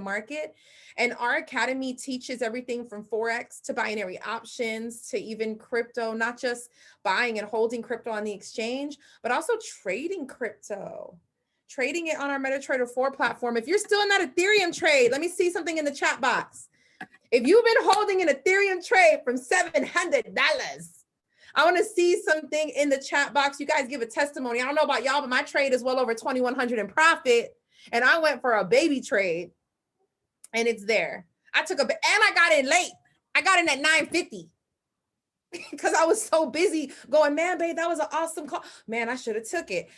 market. And our academy teaches everything from Forex to binary options to even crypto, not just buying and holding crypto on the exchange, but also trading crypto, trading it on our MetaTrader 4 platform. If you're still in that Ethereum trade, let me see something in the chat box. If you've been holding an Ethereum trade from $700, I want to see something in the chat box. You guys give a testimony. I don't know about y'all, but my trade is well over 2,100 in profit. And I went for a baby trade and it's there. I took and I got in late. I got in at 9:50 because I was so busy going, man, babe, that was an awesome call. Man, I should have took it.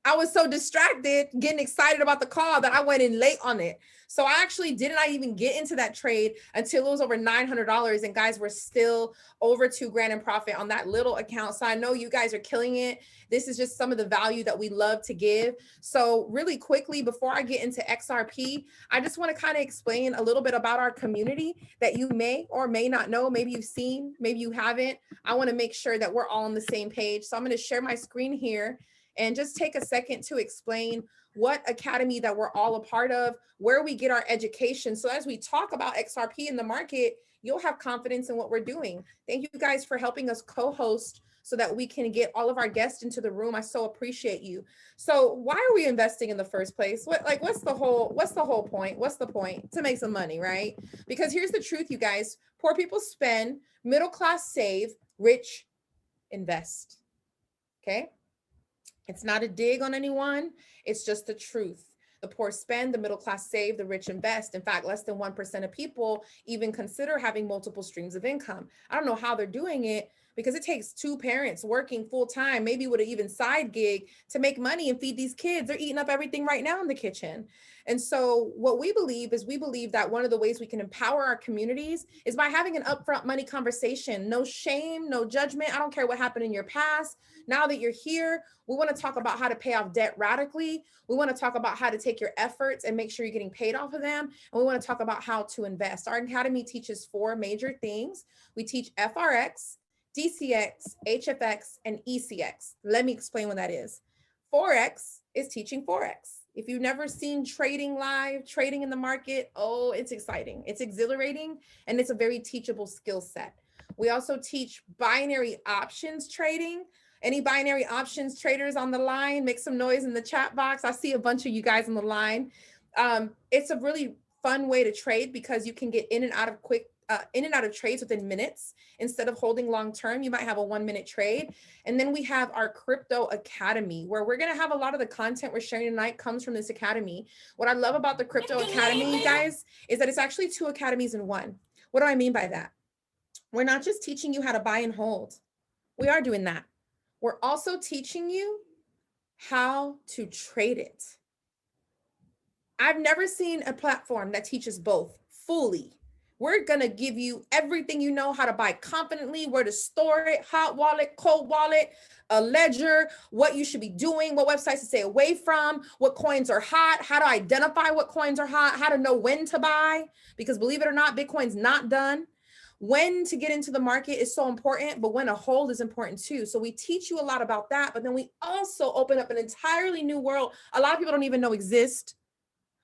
I was so distracted getting excited about the call that I went in late on it. So I actually did not even get into that trade until it was over $900. And guys, we're still over $2,000 in profit on that little account. So I know you guys are killing it. This is just some of the value that we love to give. So really quickly, before I get into XRP, I just want to kind of explain a little bit about our community that you may or may not know. Maybe you've seen, maybe you haven't. I want to make sure that we're all on the same page. So I'm going to share my screen here and just take a second to explain what academy that we're all a part of, where we get our education. So as we talk about XRP in the market, you'll have confidence in what we're doing. Thank you guys for helping us co-host so that we can get all of our guests into the room. I so appreciate you. So why are we investing in the first place? What's the whole point? What's the point? To make some money, right? Because here's the truth, you guys. Poor people spend, middle class save, rich invest. Okay? It's not a dig on anyone. It's just the truth. The poor spend, the middle class save, the rich invest. In fact, less than 1% of people even consider having multiple streams of income. I don't know how they're doing it because it takes two parents working full time, maybe with an even side gig to make money and feed these kids. They're eating up everything right now in the kitchen. And so what we believe is that one of the ways we can empower our communities is by having an upfront money conversation. No shame, no judgment. I don't care what happened in your past. Now that you're here, we want to talk about how to pay off debt radically. We want to talk about how to take your efforts and make sure you're getting paid off of them. And we want to talk about how to invest. Our academy teaches 4 major things. We teach FRX, DCX, HFX, and ECX. Let me explain what that is. Forex is teaching Forex. If you've never seen trading live, trading in the market, oh, it's exciting. It's exhilarating, and it's a very teachable skill set. We also teach binary options trading. Any binary options traders on the line, make some noise in the chat box. I see a bunch of you guys on the line. It's a really fun way to trade because you can get in and out of trades within minutes instead of holding long term. You might have a 1-minute trade. And then we have our crypto academy, where we're going to have a lot of the content we're sharing tonight comes from this academy. What I love about the crypto academy, guys, is that it's actually 2 academies in one. What do I mean by that? We're not just teaching you how to buy and hold. We are doing that. We're also teaching you how to trade it. I've never seen a platform that teaches both fully. We're going to give you everything you know how to buy confidently, where to store it, hot wallet, cold wallet, a ledger, what you should be doing, what websites to stay away from, what coins are hot, how to identify what coins are hot, how to know when to buy, because believe it or not, Bitcoin's not done. When to get into the market is so important, but when to hold is important too. So we teach you a lot about that, but then we also open up an entirely new world a lot of people don't even know exists,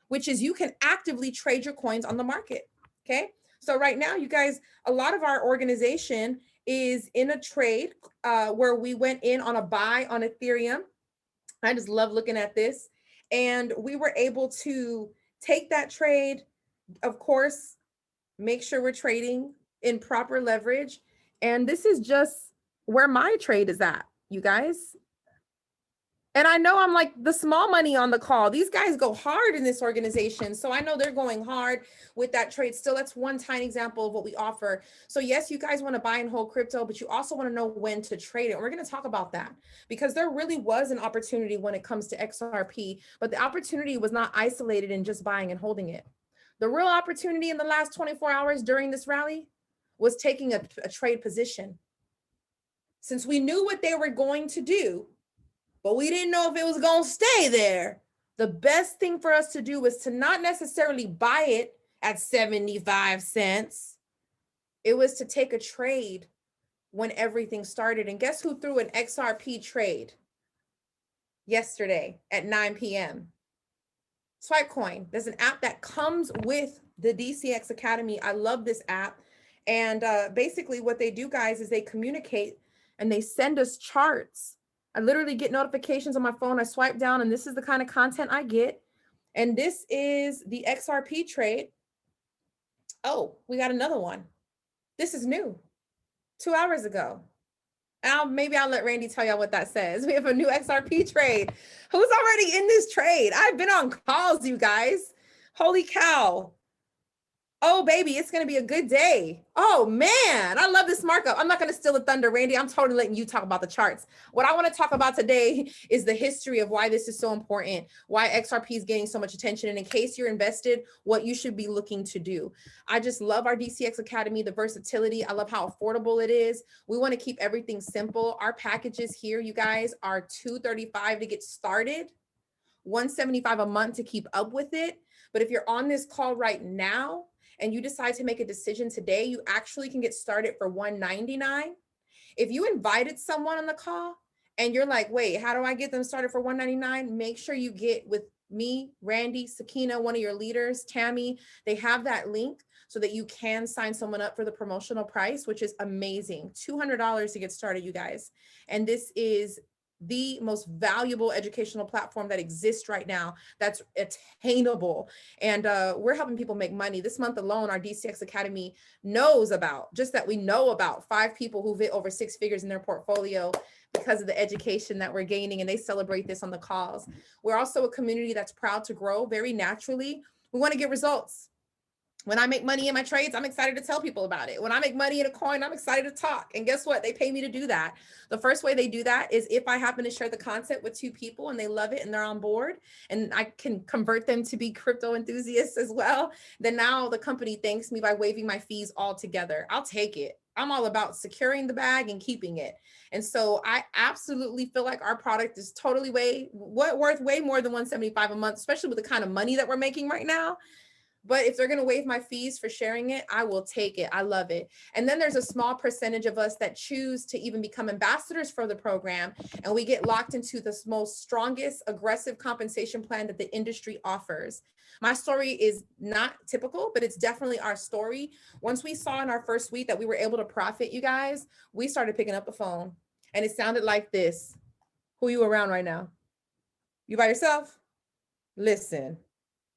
which is you can actively trade your coins on the market, okay? So right now, you guys, a lot of our organization is in a trade where we went in on a buy on Ethereum. I just love looking at this. And we were able to take that trade, of course, make sure we're trading in proper leverage. And this is just where my trade is at, you guys. And I know I'm like the small money on the call. These guys go hard in this organization. So I know they're going hard with that trade. Still, that's one tiny example of what we offer. So yes, you guys want to buy and hold crypto, but you also want to know when to trade it. And we're going to talk about that because there really was an opportunity when it comes to XRP, but the opportunity was not isolated in just buying and holding it. The real opportunity in the last 24 hours during this rally was taking a trade position. Since we knew what they were going to do, but we didn't know if it was going to stay there, the best thing for us to do was to not necessarily buy it at 75 cents. It was to take a trade when everything started. And guess who threw an XRP trade yesterday at 9 p.m.? Swipecoin. There's an app that comes with the DCX Academy. I love this app. And basically what they do, guys, is they communicate and they send us charts. I literally get notifications on my phone. I swipe down and this is the kind of content I get. And this is the XRP trade. Oh, we got another one. This is new. 2 hours ago. Maybe I'll let Randy tell y'all what that says. We have a new XRP trade. Who's already in this trade? I've been on calls, you guys. Holy cow. Oh, baby, it's going to be a good day. Oh, man, I love this markup. I'm not going to steal the thunder, Randy. I'm totally letting you talk about the charts. What I want to talk about today is the history of why this is so important, why XRP is getting so much attention, and in case you're invested, what you should be looking to do. I just love our DCX Academy, the versatility. I love how affordable it is. We want to keep everything simple. Our packages here, you guys, are $235 to get started, $175 a month to keep up with it. But if you're on this call right now, and you decide to make a decision today, you actually can get started for $199. If you invited someone on the call and you're like, wait, how do I get them started for $199? Make sure you get with me, Randy, Sakina, one of your leaders, Tammy. They have that link so that you can sign someone up for the promotional price, which is amazing. $200 to get started, you guys. And this is the most valuable educational platform that exists right now that's attainable. And we're helping people make money. This month alone, our DCX Academy knows about, just that we know about 5 people who've hit over 6 figures in their portfolio because of the education that we're gaining, and they celebrate this on the calls. We're also a community that's proud to grow very naturally. We want to get results. When I make money in my trades, I'm excited to tell people about it. When I make money in a coin, I'm excited to talk. And guess what? They pay me to do that. The first way they do that is if I happen to share the content with 2 people and they love it and they're on board and I can convert them to be crypto enthusiasts as well, then now the company thanks me by waiving my fees altogether. I'll take it. I'm all about securing the bag and keeping it. And so I absolutely feel like our product is totally worth way more than $175 a month, especially with the kind of money that we're making right now. But if they're going to waive my fees for sharing it, I will take it. I love it. And then there's a small percentage of us that choose to even become ambassadors for the program. And we get locked into the most strongest aggressive compensation plan that the industry offers. My story is not typical, but it's definitely our story. Once we saw in our first week that we were able to profit, you guys, we started picking up the phone and it sounded like this. Who you around right now? You by yourself? Listen.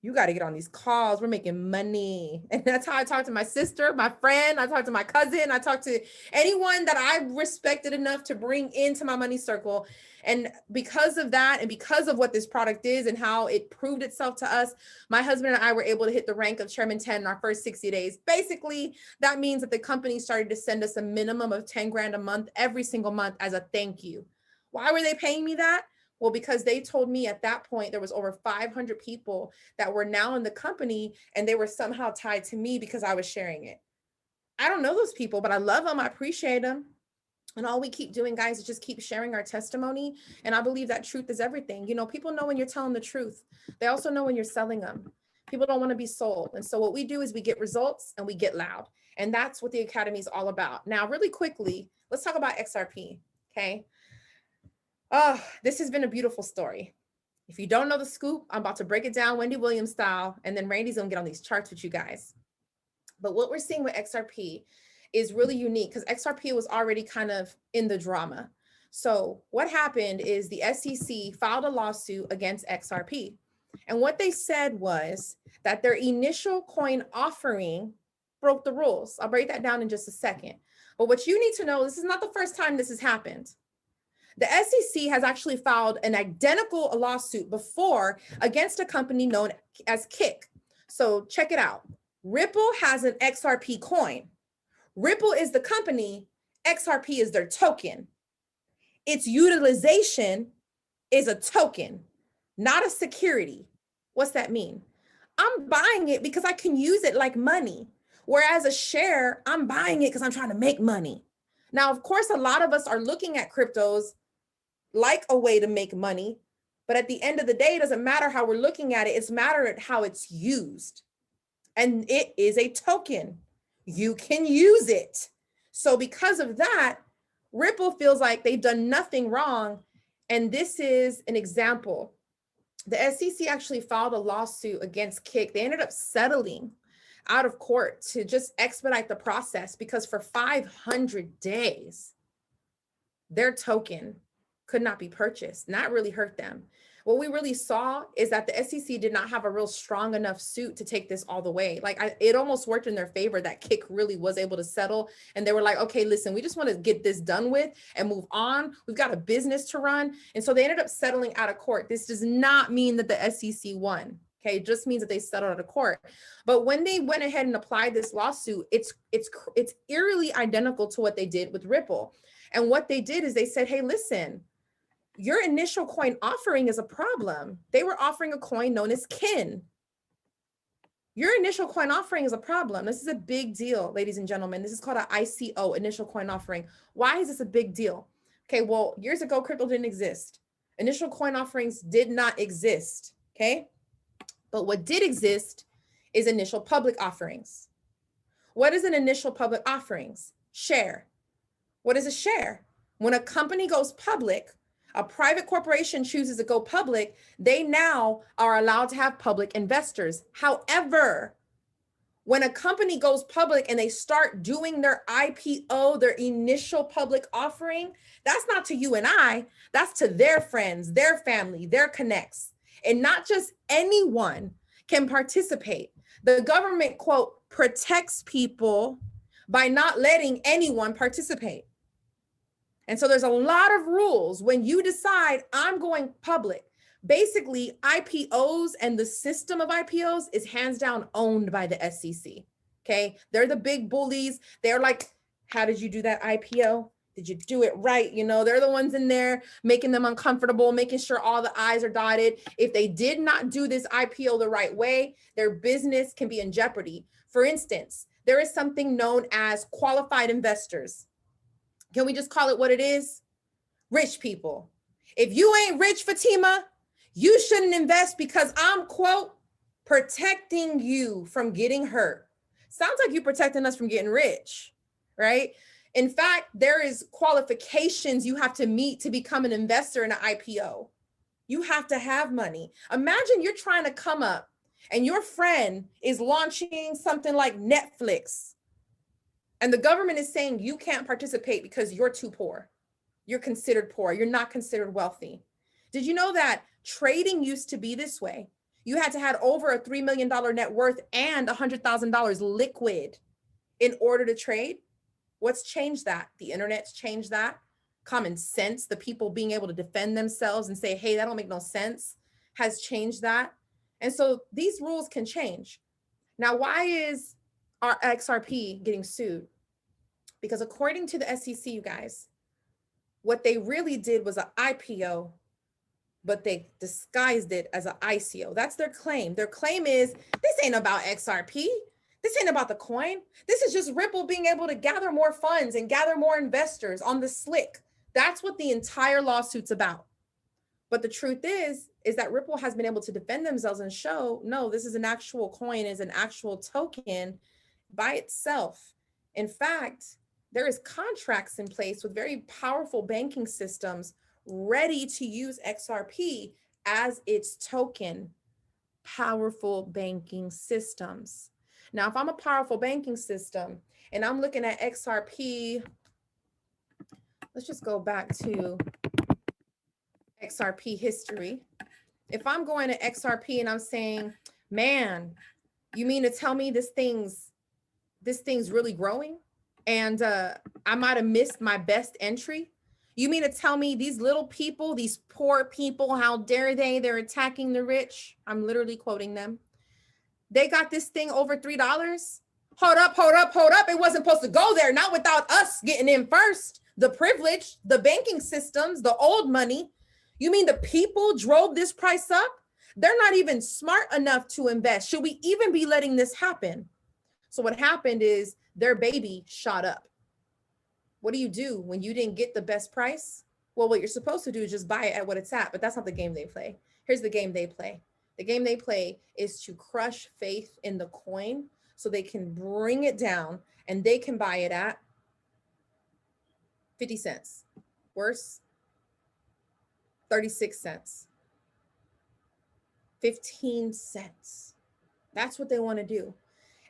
You got to get on these calls. We're making money. And that's how I talk to my sister, my friend. I talk to my cousin. I talk to anyone that I respected enough to bring into my money circle. And because of that, and because of what this product is and how it proved itself to us, my husband and I were able to hit the rank of Chairman 10 in our first 60 days. Basically, that means that the company started to send us a minimum of 10 grand a month every single month as a thank you. Why were they paying me that? Well, because they told me at that point, there was over 500 people that were now in the company and they were somehow tied to me because I was sharing it. I don't know those people, but I love them. I appreciate them. And all we keep doing, guys, is just keep sharing our testimony. And I believe that truth is everything. You know, people know when you're telling the truth. They also know when you're selling them. People don't want to be sold. And so what we do is we get results and we get loud. And that's what the Academy is all about. Now, really quickly, let's talk about XRP, okay? Oh, this has been a beautiful story. If you don't know the scoop, I'm about to break it down Wendy Williams style, and then Randy's gonna get on these charts with you guys. But what we're seeing with XRP is really unique because XRP was already kind of in the drama. So what happened is the SEC filed a lawsuit against XRP. And what they said was that their initial coin offering broke the rules. I'll break that down in just a second. But what you need to know, this is not the first time this has happened. The SEC has actually filed an identical lawsuit before against a company known as Kik. So check it out. Ripple has an XRP coin. Ripple is the company, XRP is their token. Its utilization is a token, not a security. What's that mean? I'm buying it because I can use it like money. Whereas a share, I'm buying it because I'm trying to make money. Now, of course, a lot of us are looking at cryptos like a way to make money, but at the end of the day, it doesn't matter how we're looking at it. It's matter at how it's used. And it is a token. You can use it. So because of that, Ripple feels like they've done nothing wrong. And this is an example. the SEC actually filed a lawsuit against Kik. They ended up settling out of court to just expedite the process, because for 500 days, their token could not be purchased. Not really hurt them. What we really saw is that the SEC did not have a real strong enough suit to take this all the way. Like it almost worked in their favor that Kik really was able to settle. And they were like, okay, listen, we just want to get this done with and move on. We've got a business to run. And so they ended up settling out of court. This does not mean that the SEC won. Okay, it just means that they settled out of court. But when they went ahead and applied this lawsuit, it's eerily identical to what they did with Ripple. And what they did is they said, hey, listen, your initial coin offering is a problem. They were offering a coin known as KIN. Your initial coin offering is a problem. This is a big deal, ladies and gentlemen. This is called an ICO, initial coin offering. Why is this a big deal? Okay, well, years ago, crypto didn't exist. Initial coin offerings did not exist, okay? But what did exist is initial public offerings. What is an initial public offerings? Share. What is a share? When a company goes public, a private corporation chooses to go public, they now are allowed to have public investors. However, when a company goes public and they start doing their IPO, their initial public offering, that's not to you and I, that's to their friends, their family, their connects. And not just anyone can participate. The government, quote, protects people by not letting anyone participate. And so there's a lot of rules when you decide I'm going public. Basically, IPOs and the system of IPOs is hands down owned by the SEC. Okay, they're the big bullies. They're like, how did you do that IPO? Did you do it right? You know, they're the ones in there making them uncomfortable, making sure all the I's are dotted. If they did not do this IPO the right way, their business can be in jeopardy. For instance, there is something known as qualified investors. Can we just call it what it is? Rich people. If you ain't rich, Fatima, you shouldn't invest because I'm, quote, protecting you from getting hurt. Sounds like you protecting us from getting rich, right? In fact, there is qualifications you have to meet to become an investor in an IPO. You have to have money. Imagine you're trying to come up and your friend is launching something like Netflix. And the government is saying you can't participate because you're too poor. You're considered poor. You're not considered wealthy. Did you know that trading used to be this way? You had to have over a $3 million net worth and $100,000 liquid in order to trade. What's changed that? The internet's changed that. Common sense, the people being able to defend themselves and say, hey, that don't make no sense, has changed that. And so these rules can change. Now, why is our XRP getting sued? Because according to the SEC, you guys, what they really did was an IPO, but they disguised it as an ICO. That's their claim. Their claim is, this ain't about XRP. This ain't about the coin. This is just Ripple being able to gather more funds and gather more investors on the slick. That's what the entire lawsuit's about. But the truth is that Ripple has been able to defend themselves and show, no, this is an actual coin, is an actual token by itself. In fact, there is contracts in place with very powerful banking systems ready to use XRP as its token. Powerful banking systems. Now, if I'm a powerful banking system and I'm looking at XRP, let's just go back to XRP history. If I'm going to XRP and I'm saying, man, you mean to tell me this thing's really growing? And I might have missed my best entry. You mean to tell me these little people, these poor people, how dare they? They're attacking the rich. I'm literally quoting them. They got this thing over $3. Hold up. It wasn't supposed to go there. Not without us getting in first. The privilege, the banking systems, the old money. You mean the people drove this price up? They're not even smart enough to invest. Should we even be letting this happen? So what happened is their baby shot up. What do you do when you didn't get the best price? Well, what you're supposed to do is just buy it at what it's at, but that's not the game they play. Here's the game they play. The game they play is to crush faith in the coin so they can bring it down and they can buy it at 50 cents. Worse, 36 cents. 15 cents. That's what they want to do.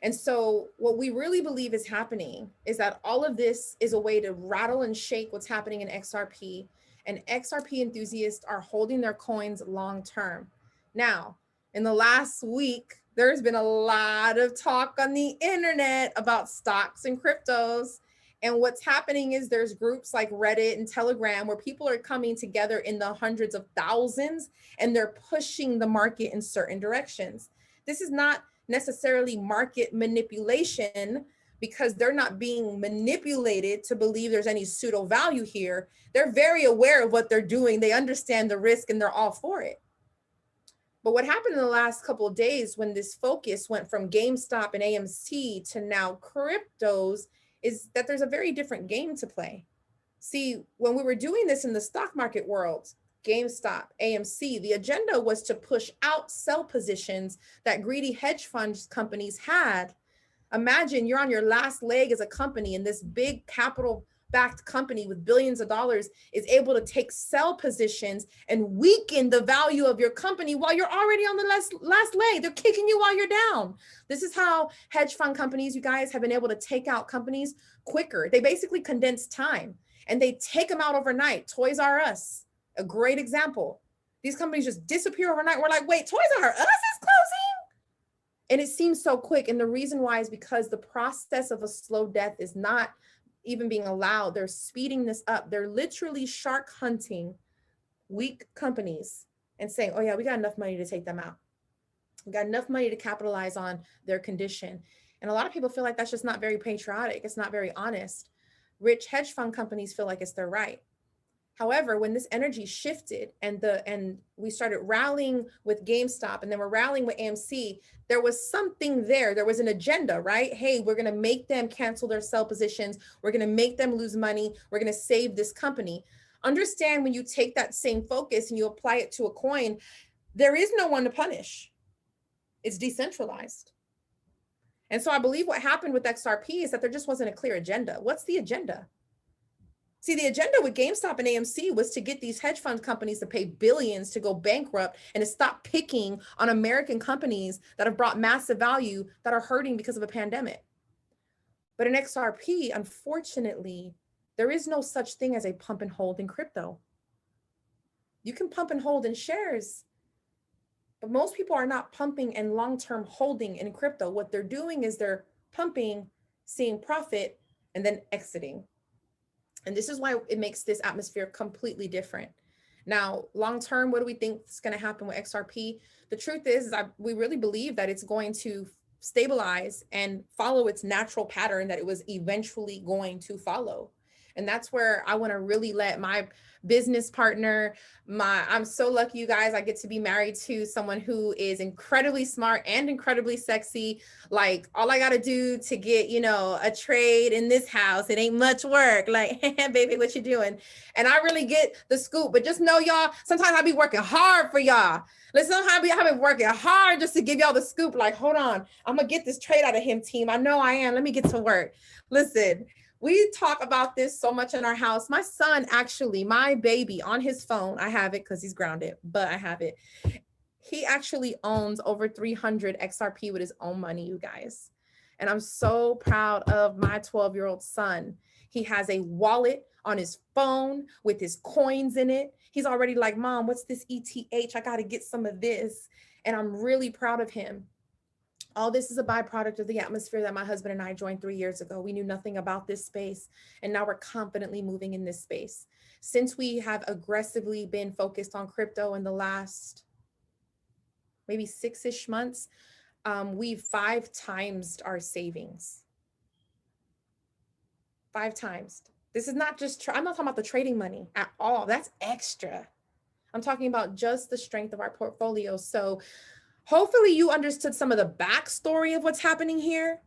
And so, what we really believe is happening is that all of this is a way to rattle and shake what's happening in XRP. And XRP enthusiasts are holding their coins long term. Now, in the last week, there's been a lot of talk on the internet about stocks and cryptos. And what's happening is there's groups like Reddit and Telegram where people are coming together in the hundreds of thousands and they're pushing the market in certain directions. This is not necessarily market manipulation because they're not being manipulated to believe there's any pseudo value here. They're very aware of what they're doing. They understand the risk and they're all for it. But what happened in the last couple of days when this focus went from GameStop and AMC to now cryptos is that there's a very different game to play. See, when we were doing this in the stock market world, GameStop, AMC, the agenda was to push out sell positions that greedy hedge funds companies had. Imagine you're on your last leg as a company and this big capital backed company with billions of dollars is able to take sell positions and weaken the value of your company while you're already on the last leg. They're kicking you while you're down. This is how hedge fund companies, you guys, have been able to take out companies quicker. They basically condense time and they take them out overnight. Toys R Us, a great example. These companies just disappear overnight. We're like, wait, Toys R Us is closing? And it seems so quick. And the reason why is because the process of a slow death is not even being allowed. They're speeding this up. They're literally shark hunting weak companies and saying, oh yeah, we got enough money to take them out. We got enough money to capitalize on their condition. And a lot of people feel like that's just not very patriotic. It's not very honest. Rich hedge fund companies feel like it's their right. However, when this energy shifted and we started rallying with GameStop and then we're rallying with AMC, there was something there. There was an agenda, right? Hey, we're going to make them cancel their sell positions. We're going to make them lose money. We're going to save this company. Understand when you take that same focus and you apply it to a coin, there is no one to punish. It's decentralized. And so I believe what happened with XRP is that there just wasn't a clear agenda. What's the agenda? See, the agenda with GameStop and AMC was to get these hedge fund companies to pay billions to go bankrupt and to stop picking on American companies that have brought massive value that are hurting because of a pandemic. But in XRP, unfortunately, there is no such thing as a pump and hold in crypto. You can pump and hold in shares, but most people are not pumping and long-term holding in crypto. What they're doing is they're pumping, seeing profit, and then exiting. And this is why it makes this atmosphere completely different. Now, long term, what do we think is going to happen with XRP? The truth is we really believe that it's going to stabilize and follow its natural pattern that it was eventually going to follow. And that's where I want to really let my business partner, I'm so lucky, you guys, I get to be married to someone who is incredibly smart and incredibly sexy. Like all I got to do to get, a trade in this house, it ain't much work. Like, hey, baby, what you doing? And I really get the scoop, but just know y'all, sometimes I be working hard for y'all. Listen, I've been working hard just to give y'all the scoop. Like, hold on, I'm going to get this trade out of him, team. I know I am. Let me get to work. Listen, we talk about this so much in our house. My son, actually, my baby on his phone, I have it because he's grounded, but I have it. He actually owns over 300 XRP with his own money, you guys. And I'm so proud of my 12-year-old son. He has a wallet on his phone with his coins in it. He's already like, Mom, what's this ETH? I got to get some of this. And I'm really proud of him. All this is a byproduct of the atmosphere that my husband and I joined 3 years ago. We knew nothing about this space, and now we're confidently moving in this space. Since we have aggressively been focused on crypto in the last maybe 6-ish months, we've 5 times our savings. 5 times. This is not just, I'm not talking about the trading money at all. That's extra. I'm talking about just the strength of our portfolio. So hopefully you understood some of the backstory of what's happening here.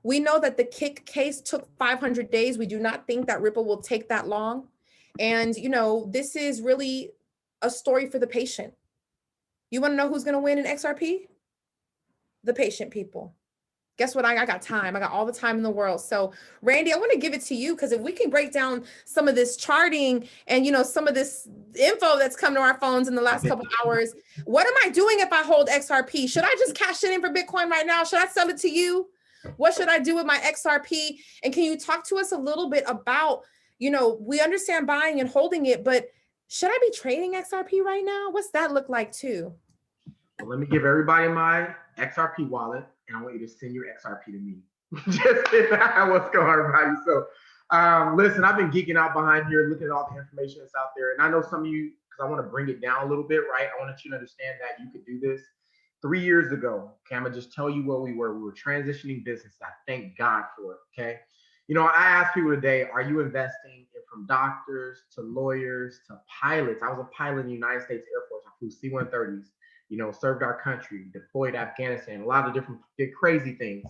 We know that the Kick case took 500 days. We do not think that Ripple will take that long. And, this is really a story for the patient. You want to know who's going to win in XRP? The patient people. guess what? I got time. I got all the time in the world. So Randy, I want to give it to you, because if we can break down some of this charting and, some of this info that's come to our phones in the last couple hours, what am I doing if I hold XRP? Should I just cash it in for Bitcoin right now? Should I sell it to you? What should I do with my XRP? And can you talk to us a little bit about, we understand buying and holding it, but should I be trading XRP right now? What's that look like too? Well, let me give everybody my XRP wallet, and I want you to send your XRP to me. Just what's going on, everybody. So, listen, I've been geeking out behind here, looking at all the information that's out there. And I know some of you, because I want to bring it down a little bit, right? I want you to understand that you could do this. 3 years ago, okay, I'm going to just tell you where we were. We were transitioning business. I thank God for it, okay? I ask people today, are you investing in from doctors to lawyers to pilots? I was a pilot in the United States Air Force. I flew C-130s. Served our country, deployed Afghanistan, a lot of did crazy things.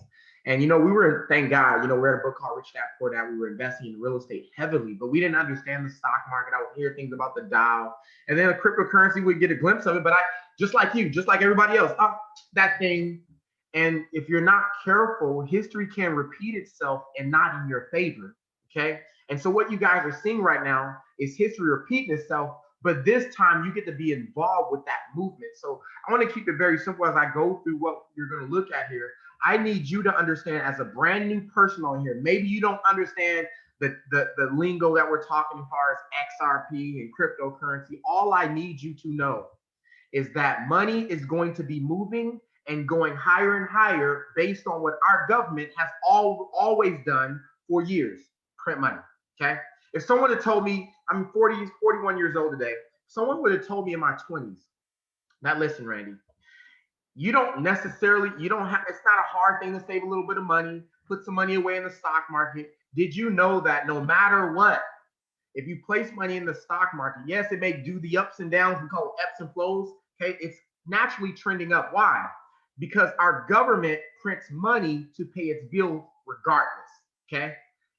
And, we were, thank God, we read a book called Rich Dad Poor Dad. We were investing in real estate heavily, but we didn't understand the stock market. I would hear things about the Dow, and then a cryptocurrency, we'd get a glimpse of it. But just like you, just like everybody else, that thing. And if you're not careful, history can repeat itself and not in your favor, okay? And so what you guys are seeing right now is history repeating itself, but this time you get to be involved with that movement. So I want to keep it very simple as I go through what you're going to look at here. I need you to understand, as a brand new person on here, maybe you don't understand the lingo that we're talking as far as XRP and cryptocurrency. All I need you to know is that money is going to be moving and going higher and higher based on what our government has always done for years: print money, okay? If someone had told me, I'm 41 years old today, someone would have told me in my 20s, now listen, Randy, it's not a hard thing to save a little bit of money, put some money away in the stock market. Did you know that no matter what, if you place money in the stock market, yes, it may do the ups and downs, we call it ebbs and flows, okay? It's naturally trending up. Why? Because our government prints money to pay its bills regardless, okay?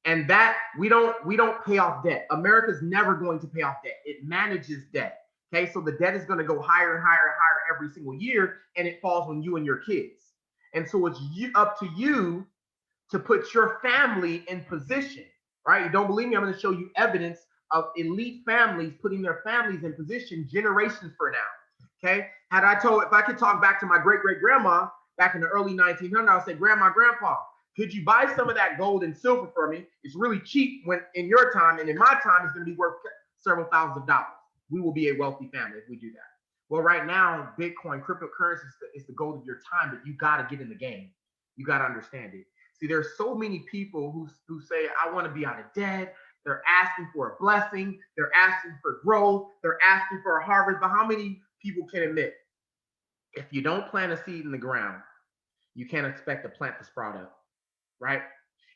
And that we don't pay off debt. America's never going to pay off debt. It manages debt. Okay, so the debt is going to go higher and higher and higher every single year, and it falls on you and your kids. And so it's up to you to put your family in position, right? You don't believe me? I'm going to show you evidence of elite families putting their families in position generations for now. Okay, if I could talk back to my great-great-grandma back in the early 1900s, I would say, Grandma, Grandpa, could you buy some of that gold and silver for me? It's really cheap when in your time, and in my time, it's going to be worth several thousands of dollars. We will be a wealthy family if we do that. Well, right now, Bitcoin, cryptocurrency is the gold of your time, but you got to get in the game. You got to understand it. See, there's so many people who say, I want to be out of debt. They're asking for a blessing. They're asking for growth. They're asking for a harvest. But how many people can admit, if you don't plant a seed in the ground, you can't expect to plant the sprout up? Right?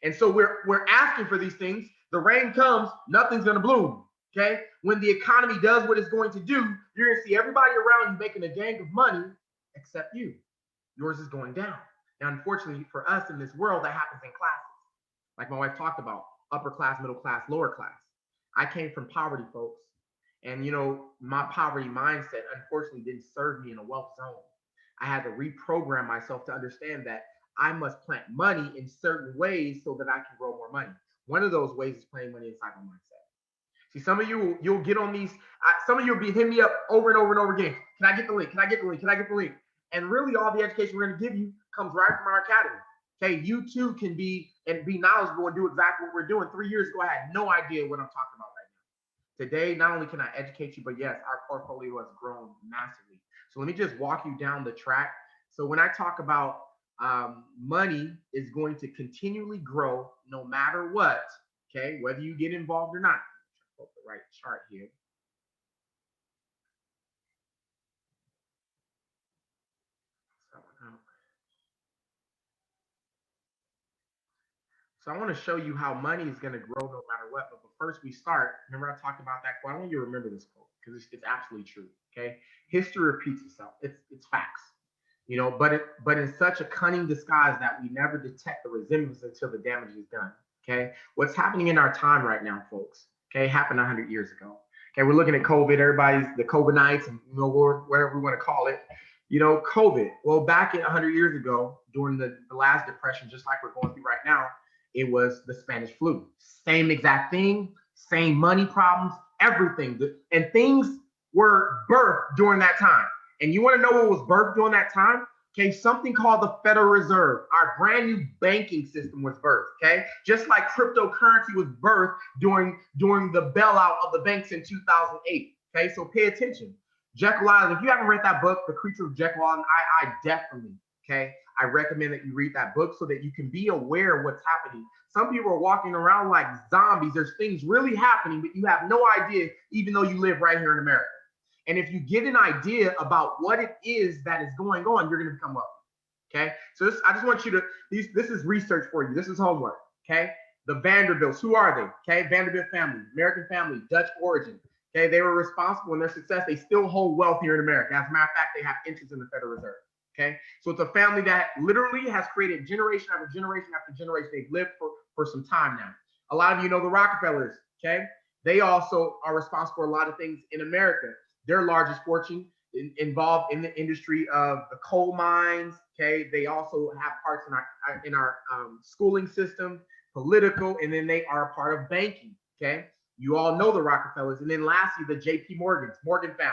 And so we're asking for these things. The rain comes, nothing's going to bloom. Okay? When the economy does what it's going to do, you're going to see everybody around you making a gang of money except you. Yours is going down. Now, unfortunately for us in this world, that happens in classes. Like my wife talked about, upper class, middle class, lower class. I came from poverty, folks. And, my poverty mindset, unfortunately, didn't serve me in a wealth zone. I had to reprogram myself to understand that I must plant money in certain ways so that I can grow more money. One of those ways is playing money inside my mindset. See, some of you, you'll get on these, some of you will be hitting me up over and over and over again. Can I get the link? Can I get the link? Can I get the link? And really all the education we're going to give you comes right from our academy. Okay, you too can be knowledgeable and do exactly what we're doing. 3 years ago, I had no idea what I'm talking about right now. Today, not only can I educate you, but yes, our portfolio has grown massively. So let me just walk you down the track. So when I talk about money is going to continually grow no matter what, okay, whether you get involved or not. Put the right chart here. So I want to show you how money is going to grow no matter what. But first we start, remember I talked about that quote? I want you to remember this quote because it's absolutely true, okay? History repeats itself. It's facts. But in such a cunning disguise that we never detect the resemblance until the damage is done, okay? What's happening in our time right now, folks, okay, happened 100 years ago. Okay, we're looking at COVID, the COVID nights and whatever we want to call it. COVID. Well, back 100 years ago, during the last depression, just like we're going through right now, it was the Spanish flu. Same exact thing, same money problems, everything. And things were birthed during that time. And you want to know what was birthed during that time? Okay, something called the Federal Reserve. Our brand new banking system was birthed, okay? Just like cryptocurrency was birthed during the bailout of the banks in 2008, okay? So pay attention. Jekyll Island, if you haven't read that book, The Creature of Jekyll Island, I definitely, okay, I recommend that you read that book so that you can be aware of what's happening. Some people are walking around like zombies. There's things really happening, but you have no idea, even though you live right here in America. And if you get an idea about what it is that is going on, you're going to become wealthy. Okay. So I just want you to, this is research for you. This is homework. Okay. The Vanderbilts, who are they? Okay. Vanderbilt family, American family, Dutch origin. Okay. They were responsible in their success. They still hold wealth here in America. As a matter of fact, they have interest in the Federal Reserve. Okay. So it's a family that literally has created generation after generation after generation. They've lived for some time now. A lot of you know the Rockefellers. Okay. They also are responsible for a lot of things in America. Their largest fortune involved in the industry of the coal mines. Okay, they also have parts in our schooling system, political, and then they are a part of banking. Okay, you all know the Rockefellers, and then lastly the J.P. Morgan family.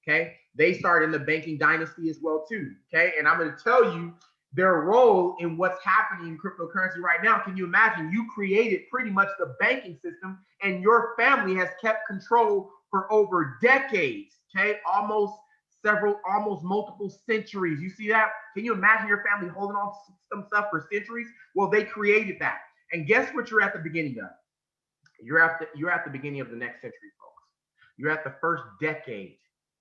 Okay, they started in the banking dynasty as well too. Okay, and I'm going to tell you their role in what's happening in cryptocurrency right now. Can you imagine? You created pretty much the banking system, and your family has kept control for over decades, okay? Almost multiple centuries. You see that? Can you imagine your family holding on to some stuff for centuries? Well, they created that. And guess what you're at the beginning of? You're at the beginning of the next century, folks. You're at the first decade,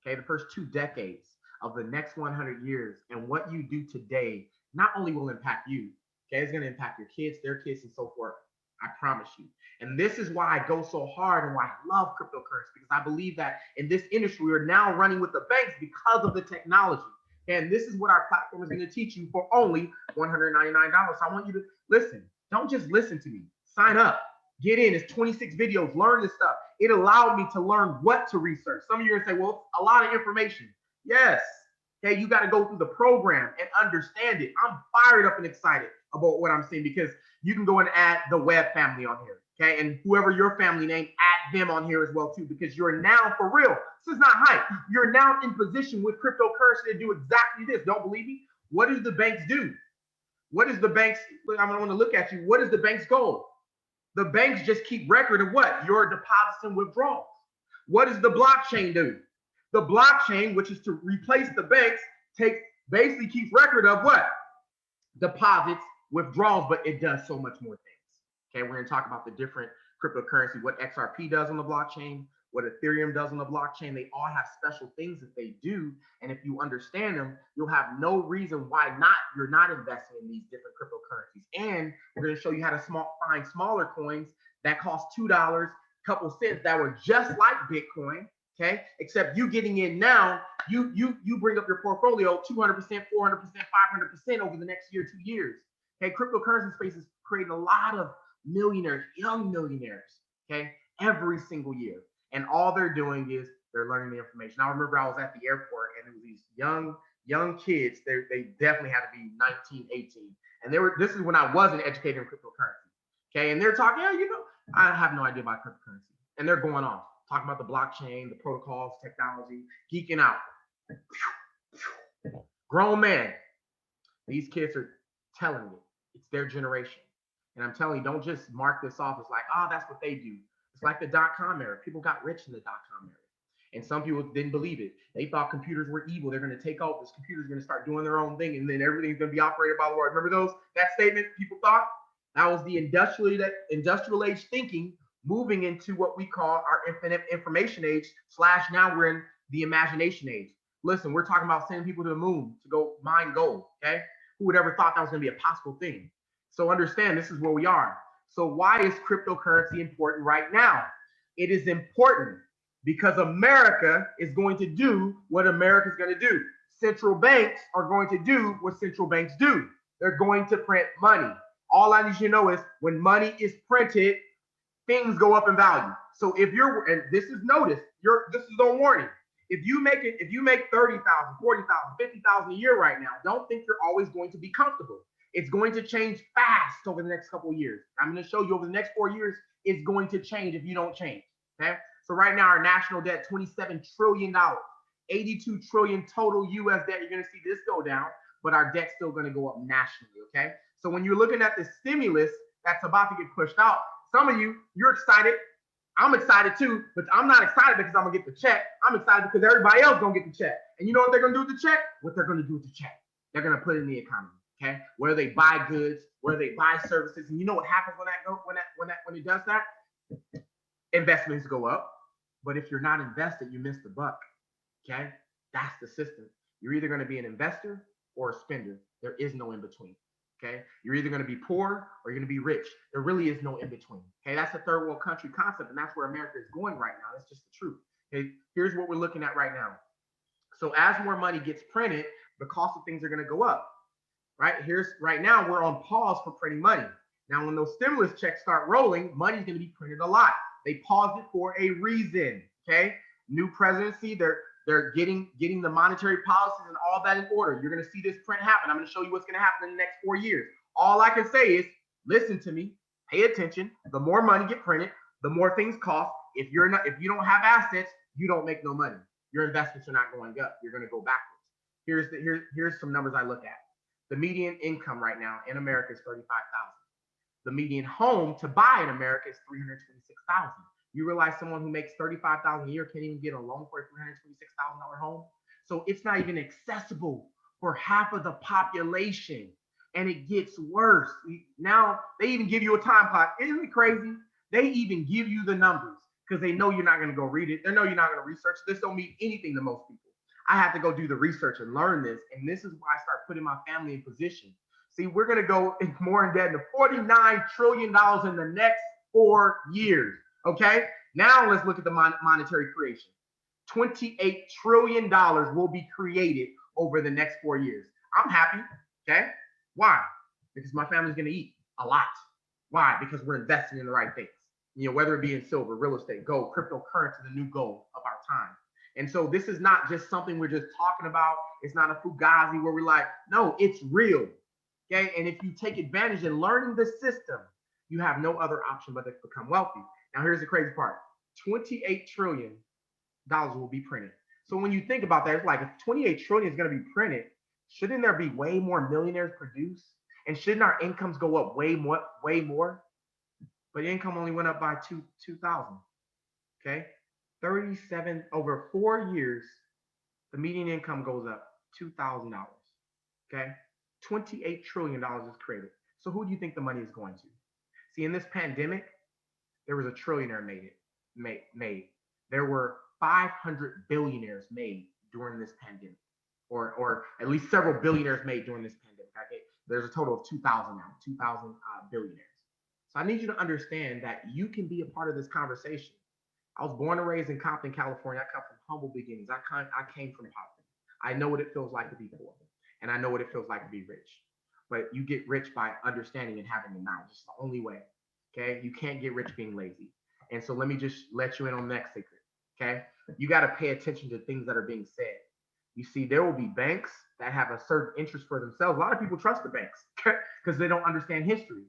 okay? The first 2 decades of the next 100 years. And what you do today not only will impact you, okay? It's going to impact your kids, their kids, and so forth. I promise you. And this is why I go so hard and why I love cryptocurrency, because I believe that in this industry, we are now running with the banks because of the technology. And this is what our platform is going to teach you for only $199. I want you to listen. Don't just listen to me. Sign up. Get in. It's 26 videos. Learn this stuff. It allowed me to learn what to research. Some of you are going to say, well, a lot of information. Yes. Okay, you got to go through the program and understand it. I'm fired up and excited about what I'm seeing, because you can go and add the Webb family on here, okay? And whoever your family name, add them on here as well too, because you're now, for real, this is not hype. You're now in position with cryptocurrency to do exactly this. Don't believe me? What does the banks do? What is the banks? I'm going to look at you. What is the bank's goal? The banks just keep record of what? Your deposits and withdrawals. What does the blockchain do? The blockchain, which is to replace the banks, basically keeps record of what? Deposits, withdrawals, but it does so much more things. Okay, we're going to talk about the different cryptocurrency, what XRP does on the blockchain, what Ethereum does on the blockchain. They all have special things that they do, and if you understand them, you'll have no reason why you're not investing in these different cryptocurrencies. And we're going to show you how to find smaller coins that cost $2, a couple cents, that were just like Bitcoin. Okay, except you getting in now, you bring up your portfolio 200%, 400%, 500% over the next year, 2 years. Okay, cryptocurrency space is creating a lot of millionaires, young millionaires, okay, every single year. And all they're doing is they're learning the information. I remember I was at the airport, and it was these young kids. They definitely had to be 19, 18. And this is when I wasn't educated in cryptocurrency. Okay, and they're talking, I have no idea about cryptocurrency. And they're going on, talking about the blockchain, the protocols, technology, geeking out. Grown man. These kids are telling me it's their generation. And I'm telling you, don't just mark this off as like, that's what they do. It's like the dot-com era. People got rich in the dot-com era. And some people didn't believe it. They thought computers were evil. They're going to take over. This computer's going to start doing their own thing, and then everything's going to be operated by the Lord. Remember that statement people thought? That was the industrial age thinking, moving into what we call our infinite information age / now we're in the imagination age. Listen, we're talking about sending people to the moon to go mine gold, okay? Who would ever thought that was going to be a possible thing? So understand, this is where we are. So why is cryptocurrency important right now? It is important because America is going to do what America is going to do. Central banks are going to do what central banks do. They're going to print money. All I need you to know is when money is printed, things go up in value. So if you're, and this is notice, this is a warning. If you make 30,000, 40,000, 50,000 a year right now, don't think you're always going to be comfortable. It's going to change fast over the next couple of years. I'm going to show you over the next 4 years, it's going to change if you don't change. Okay. So right now, our national debt, $27 trillion, 82 trillion total US debt. You're going to see this go down, but our debt's still going to go up nationally. Okay. So when you're looking at the stimulus that's about to get pushed out, some of you, you're excited. I'm excited too, but I'm not excited because I'm gonna get the check. I'm excited because everybody else gonna get the check. And you know what they're gonna do with the check? What they're gonna do with the check? They're gonna put it in the economy. Okay, where they buy goods, where they buy services, and you know what happens when it does that? Investments go up. But if you're not invested, you miss the buck. Okay, that's the system. You're either gonna be an investor or a spender. There is no in between. Okay, you're either going to be poor or you're going to be rich. There really is no in between. Okay, that's a third world country concept, and that's where America is going right now. That's just the truth. Okay, here's what we're looking at right now. So as more money gets printed, the cost of things are going to go up. Right right now we're on pause for printing money. Now when those stimulus checks start rolling, money's going to be printed a lot. They paused it for a reason. Okay, new presidency, they're getting the monetary policies and all that in order. You're going to see this print happen. I'm going to show you what's going to happen in the next 4 years. All I can say is, listen to me, pay attention. The more money get printed, the more things cost. If you don't have assets, you don't make no money. Your investments are not going up. You're going to go backwards. Here's some numbers I look at. The median income right now in America is $35,000. The median home to buy in America is $326,000. You realize someone who makes $35,000 a year can't even get a loan for a $326,000 home. So it's not even accessible for half of the population. And it gets worse. Now they even give you a time clock. Isn't it crazy? They even give you the numbers because they know you're not going to go read it. They know you're not going to research. This don't mean anything to most people. I have to go do the research and learn this. And this is why I start putting my family in position. See, we're going to go more in debt to $49 trillion in the next 4 years. Okay, now let's look at the monetary creation. $28 trillion will be created over the next 4 years. I'm happy. Okay, why? Because my family's going to eat a lot. Why? Because we're investing in the right things. You know, whether it be in silver, real estate, gold, cryptocurrency, the new gold of our time. And so this is not just something we're just talking about. It's not a fugazi where we're like, no, it's real. Okay, and if you take advantage in learning the system, you have no other option but to become wealthy. Now, here's the crazy part. $28 trillion will be printed. So when you think about that, it's like if $28 trillion is going to be printed, shouldn't there be way more millionaires produced? And shouldn't our incomes go up way more? But income only went up by 2,000. Okay, 37 over 4 years, the median income goes up $2,000. Okay, $28 trillion is created. So who do you think the money is going to? See, in this pandemic, there was a trillionaire made. There were 500 billionaires made during this pandemic, or at least several billionaires made during this pandemic. Okay? There's a total of 2,000 now, 2,000 billionaires. So I need you to understand that you can be a part of this conversation. I was born and raised in Compton, California. I come from humble beginnings. I came from poverty. I know what it feels like to be poor, and I know what it feels like to be rich. But you get rich by understanding and having the knowledge. It's the only way. Okay, you can't get rich being lazy. And so let me just let you in on the next secret. Okay, you got to pay attention to things that are being said. You see, there will be banks that have a certain interest for themselves. A lot of people trust the banks because they don't understand history.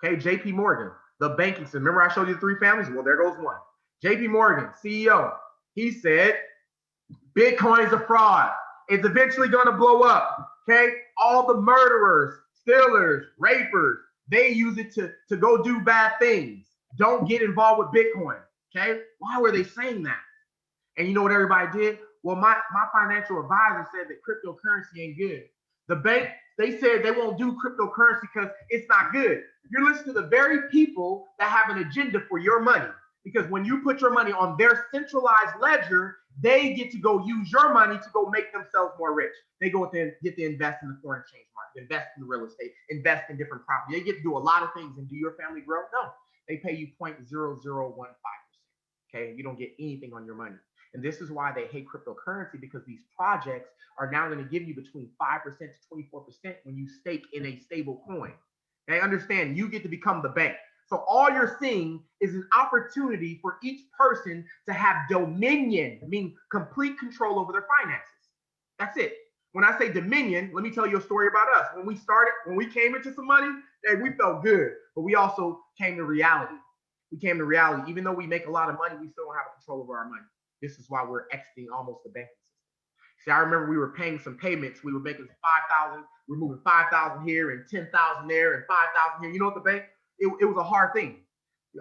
Okay, JP Morgan, the banking system. Remember I showed you the 3 families? Well, there goes one. JP Morgan, CEO, he said, Bitcoin is a fraud. It's eventually going to blow up. Okay, all the murderers, stealers, rapers, they use it to go do bad things. Don't get involved with Bitcoin. Okay, why were they saying that? And you know what everybody did? Well, my financial advisor said that cryptocurrency ain't good. The bank, they said they won't do cryptocurrency because it's not good. You're listening to the very people that have an agenda for your money. Because when you put your money on their centralized ledger, they get to go use your money to go make themselves more rich. They go get to invest in the foreign exchange market, invest in the real estate, invest in different property. They get to do a lot of things. And do your family grow? No, they pay you 0.0015%. Okay, you don't get anything on your money. And this is why they hate cryptocurrency, because these projects are now going to give you between 5% to 24% when you stake in a stable coin. Okay, understand, you get to become the bank. So all you're seeing is an opportunity for each person to have dominion, meaning complete control over their finances. That's it. When I say dominion, let me tell you a story about us. When we came into some money, hey, we felt good, but we also came to reality. We came to reality. Even though we make a lot of money, we still don't have control over our money. This is why we're exiting almost the banking system. See, I remember we were paying some payments. We were making 5,000. We're moving 5,000 here and 10,000 there and 5,000 here. You know what the bank? It was a hard thing.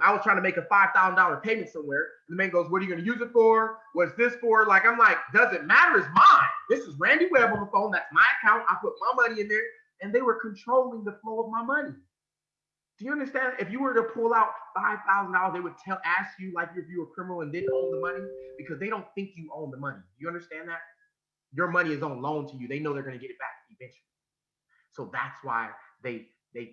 I was trying to make a $5,000 payment somewhere. And the man goes, "What are you going to use it for? What's this for?" Like, I'm like, doesn't matter. It's mine. This is Randy Webb on the phone. That's my account. I put my money in there. And they were controlling the flow of my money. Do you understand? If you were to pull out $5,000, they would ask you like if you were a criminal and didn't own the money, because they don't think you own the money. Do you understand that? Your money is on loan to you. They know they're going to get it back eventually. So that's why they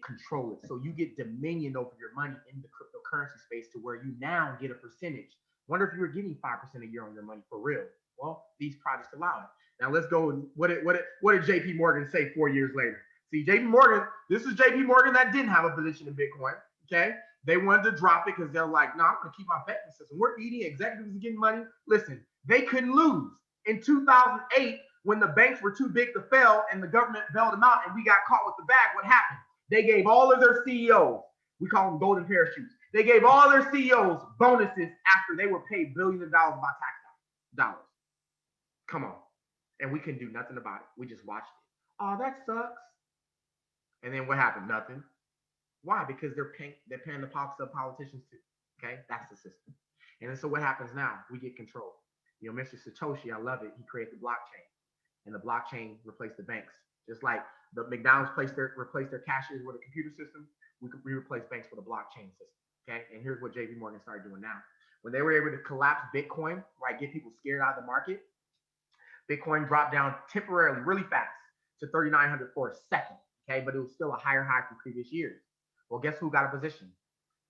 control it. So you get dominion over your money in the cryptocurrency space, to where you now get a percentage. Wonder if you were getting 5% a year on your money for real. Well, these projects allow it. Now let's go. What did JP Morgan say 4 years later? See, JP Morgan, this is JP Morgan that didn't have a position in Bitcoin. Okay. They wanted to drop it because they're like, no, I'm going to keep my banking system. We're eating, executives are getting money. Listen, they couldn't lose. In 2008, when the banks were too big to fail and the government bailed them out and we got caught with the bag, what happened? They gave all of their CEOs, we call them golden parachutes, they gave all their CEOs bonuses after they were paid billions of dollars by tax dollars. Come on. And we couldn't do nothing about it. We just watched it. Oh, that sucks. And then what happened? Nothing. Why? Because they're paying the pockets of politicians too. Okay, that's the system. And then so what happens now? We get control. You know, Mr. Satoshi, I love it. He created the blockchain, and the blockchain replaced the banks. Just like the McDonald's replaced their cashiers with a computer system, we replace banks with a blockchain system. Okay, and here's what JP Morgan started doing now. When they were able to collapse Bitcoin, right, get people scared out of the market, Bitcoin dropped down temporarily, really fast, to 3,900 for a second. Okay, but it was still a higher high from previous years. Well, guess who got a position?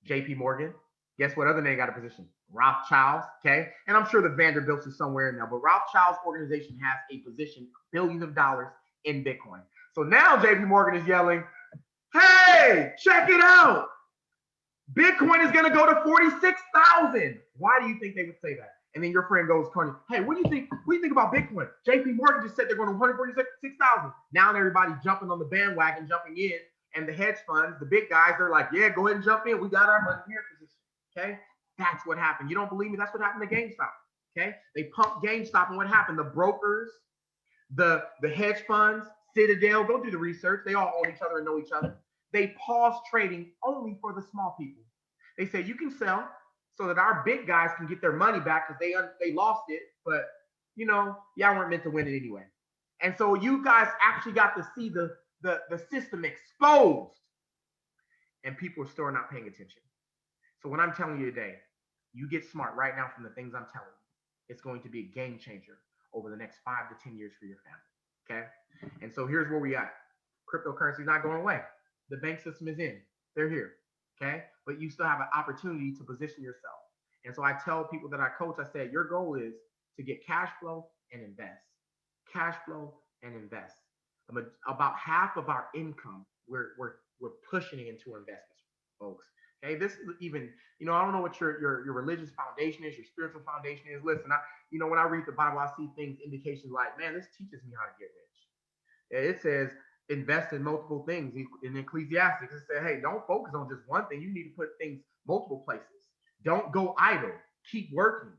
JP Morgan. Guess what other name got a position? Rothschilds. Okay, and I'm sure the Vanderbilts is somewhere in there, but Rothschilds organization has a position, billions of dollars in Bitcoin. So now JP Morgan is yelling, "Hey, check it out! Bitcoin is going to go to 46,000. Why do you think they would say that? And then your friend goes, "Connie, hey, what do you think? What do you think about Bitcoin? JP Morgan just said they're going to 146,000. Now everybody's jumping on the bandwagon, jumping in, and the hedge funds, the big guys, they're like, "Yeah, go ahead and jump in. We got our money here." Okay, that's what happened. You don't believe me? That's what happened to GameStop. Okay, they pumped GameStop, and what happened? The brokers, the hedge funds, Citadel, go do the research. They all own each other and know each other. They paused trading only for the small people. They said, you can sell so that our big guys can get their money back because they lost it, but you know, y'all weren't meant to win it anyway. And so you guys actually got to see the system exposed, and people are still not paying attention. So what I'm telling you today, you get smart right now from the things I'm telling you. It's going to be a game changer over the next 5 to 10 years for your family. Okay. And so here's where we at. Cryptocurrency is not going away. The bank system is in. They're here. Okay. But you still have an opportunity to position yourself. And so I tell people that I coach, I said, your goal is to get cash flow and invest. Cash flow and invest. About half of our income, we're pushing it into investments, folks. Okay, this is even, you know, I don't know what your religious foundation is, your spiritual foundation is. Listen, when I read the Bible, I see things, indications like, man, this teaches me how to get rich. It says invest in multiple things. In Ecclesiastes, it says, hey, don't focus on just one thing. You need to put things multiple places. Don't go idle. Keep working.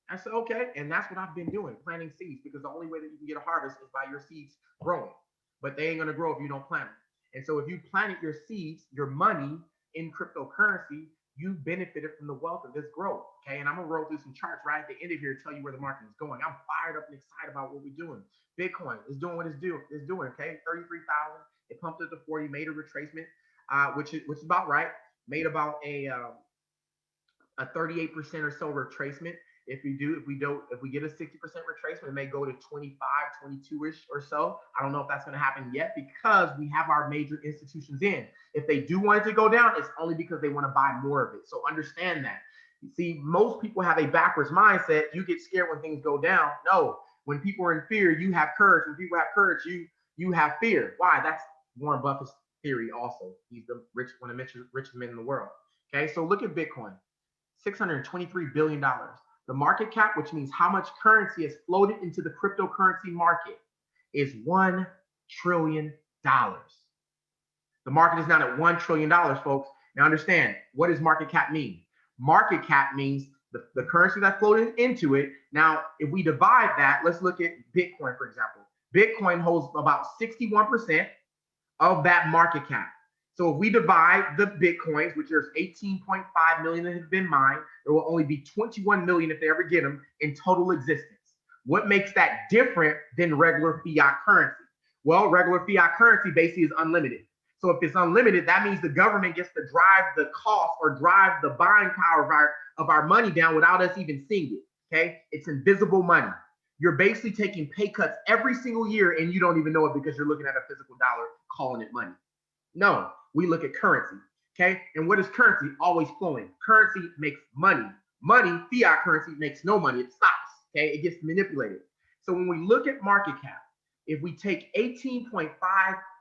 I said, okay, and that's what I've been doing, planting seeds, because the only way that you can get a harvest is by your seeds growing. But they ain't gonna grow if you don't plant them. And so if you planted your seeds, your money in cryptocurrency, you benefited from the wealth of this growth. Okay, and I'm gonna roll through some charts right at the end of here to tell you where the market is going. I'm fired up and excited about what we're doing. Bitcoin is doing what it's doing. Okay, 33,000. It pumped it to 40, made a retracement, which is about right. Made about a 38% or so retracement. If we get a 60% retracement, it may go to 25, 22-ish or so. I don't know if that's going to happen yet because we have our major institutions in. If they do want it to go down, it's only because they want to buy more of it. So understand that. You see, most people have a backwards mindset. You get scared when things go down. No, when people are in fear, you have courage. When people have courage, you have fear. Why? That's Warren Buffett's theory also. He's one of the richest men in the world. Okay, so look at Bitcoin, $623 billion. The market cap, which means how much currency is floated into the cryptocurrency market, is $1 trillion. The market is now at $1 trillion, folks. Now understand, what does market cap mean? Market cap means the currency that's floated into it. Now, if we divide that, let's look at Bitcoin, for example. Bitcoin holds about 61% of that market cap. So if we divide the Bitcoins, which there's 18.5 million that have been mined, there will only be 21 million if they ever get them in total existence. What makes that different than regular fiat currency? Well, regular fiat currency basically is unlimited. So if it's unlimited, that means the government gets to drive the cost or drive the buying power of our money down without us even seeing it, okay? It's invisible money. You're basically taking pay cuts every single year and you don't even know it because you're looking at a physical dollar calling it money. No, we look at currency, okay? And what is currency? Always flowing. Currency makes money. Money, fiat currency, makes no money. It stops, okay? It gets manipulated. So when we look at market cap, if we take 18.5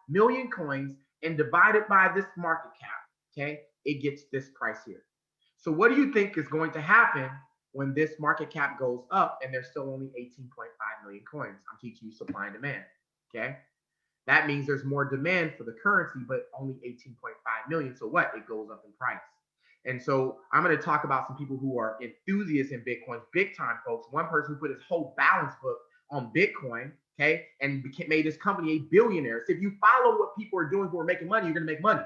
million coins and divide it by this market cap, okay, it gets this price here. So what do you think is going to happen when this market cap goes up and there's still only 18.5 million coins? I'm teaching you supply and demand, okay? That means there's more demand for the currency, but only 18.5 million. So what? It goes up in price. And so I'm going to talk about some people who are enthusiasts in Bitcoin, big time, folks. One person who put his whole balance book on Bitcoin, okay, and made his company a billionaire. So if you follow what people are doing who are making money, you're going to make money.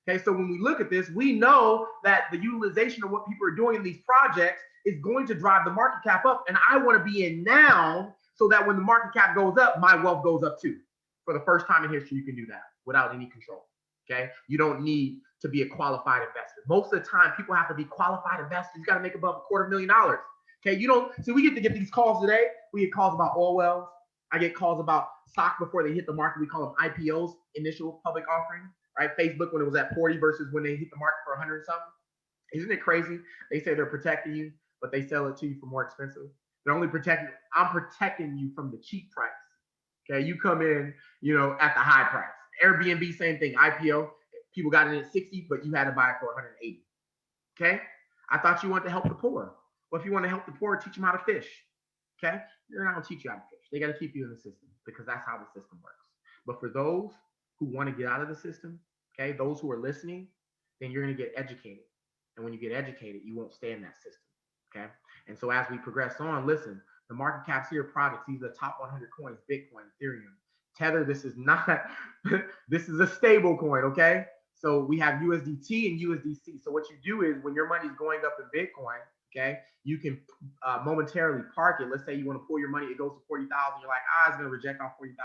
Okay, so when we look at this, we know that the utilization of what people are doing in these projects is going to drive the market cap up. And I want to be in now so that when the market cap goes up, my wealth goes up too. For the first time in history, you can do that without any control. Okay, you don't need to be a qualified investor. Most of the time, people have to be qualified investors. You got to make above $250,000. Okay, you don't. So we get these calls today. We get calls about oil wells. I get calls about stock before they hit the market. We call them IPOs, initial public offering. Right? Facebook when it was at 40 versus when they hit the market for 100 something. Isn't it crazy? They say they're protecting you, but they sell it to you for more expensive. They're only protecting. I'm protecting you from the cheap price. Okay, you come in, at the high price. Airbnb, same thing. IPO, people got it at 60, but you had to buy it for 180. Okay, I thought you wanted to help the poor. Well, if you want to help the poor, teach them how to fish. Okay, they're not gonna teach you how to fish. They got to keep you in the system because that's how the system works. But for those who want to get out of the system, okay, those who are listening, then you're gonna get educated. And when you get educated, you won't stay in that system. Okay, and so as we progress on, listen. The market caps here, products, these are the top 100 coins, Bitcoin, Ethereum, Tether. This is not, this is a stable coin, okay? So we have USDT and USDC. So what you do is when your money is going up in Bitcoin, okay, you can momentarily park it. Let's say you want to pull your money, it goes to 40,000. You're like, it's going to reject off 40,000.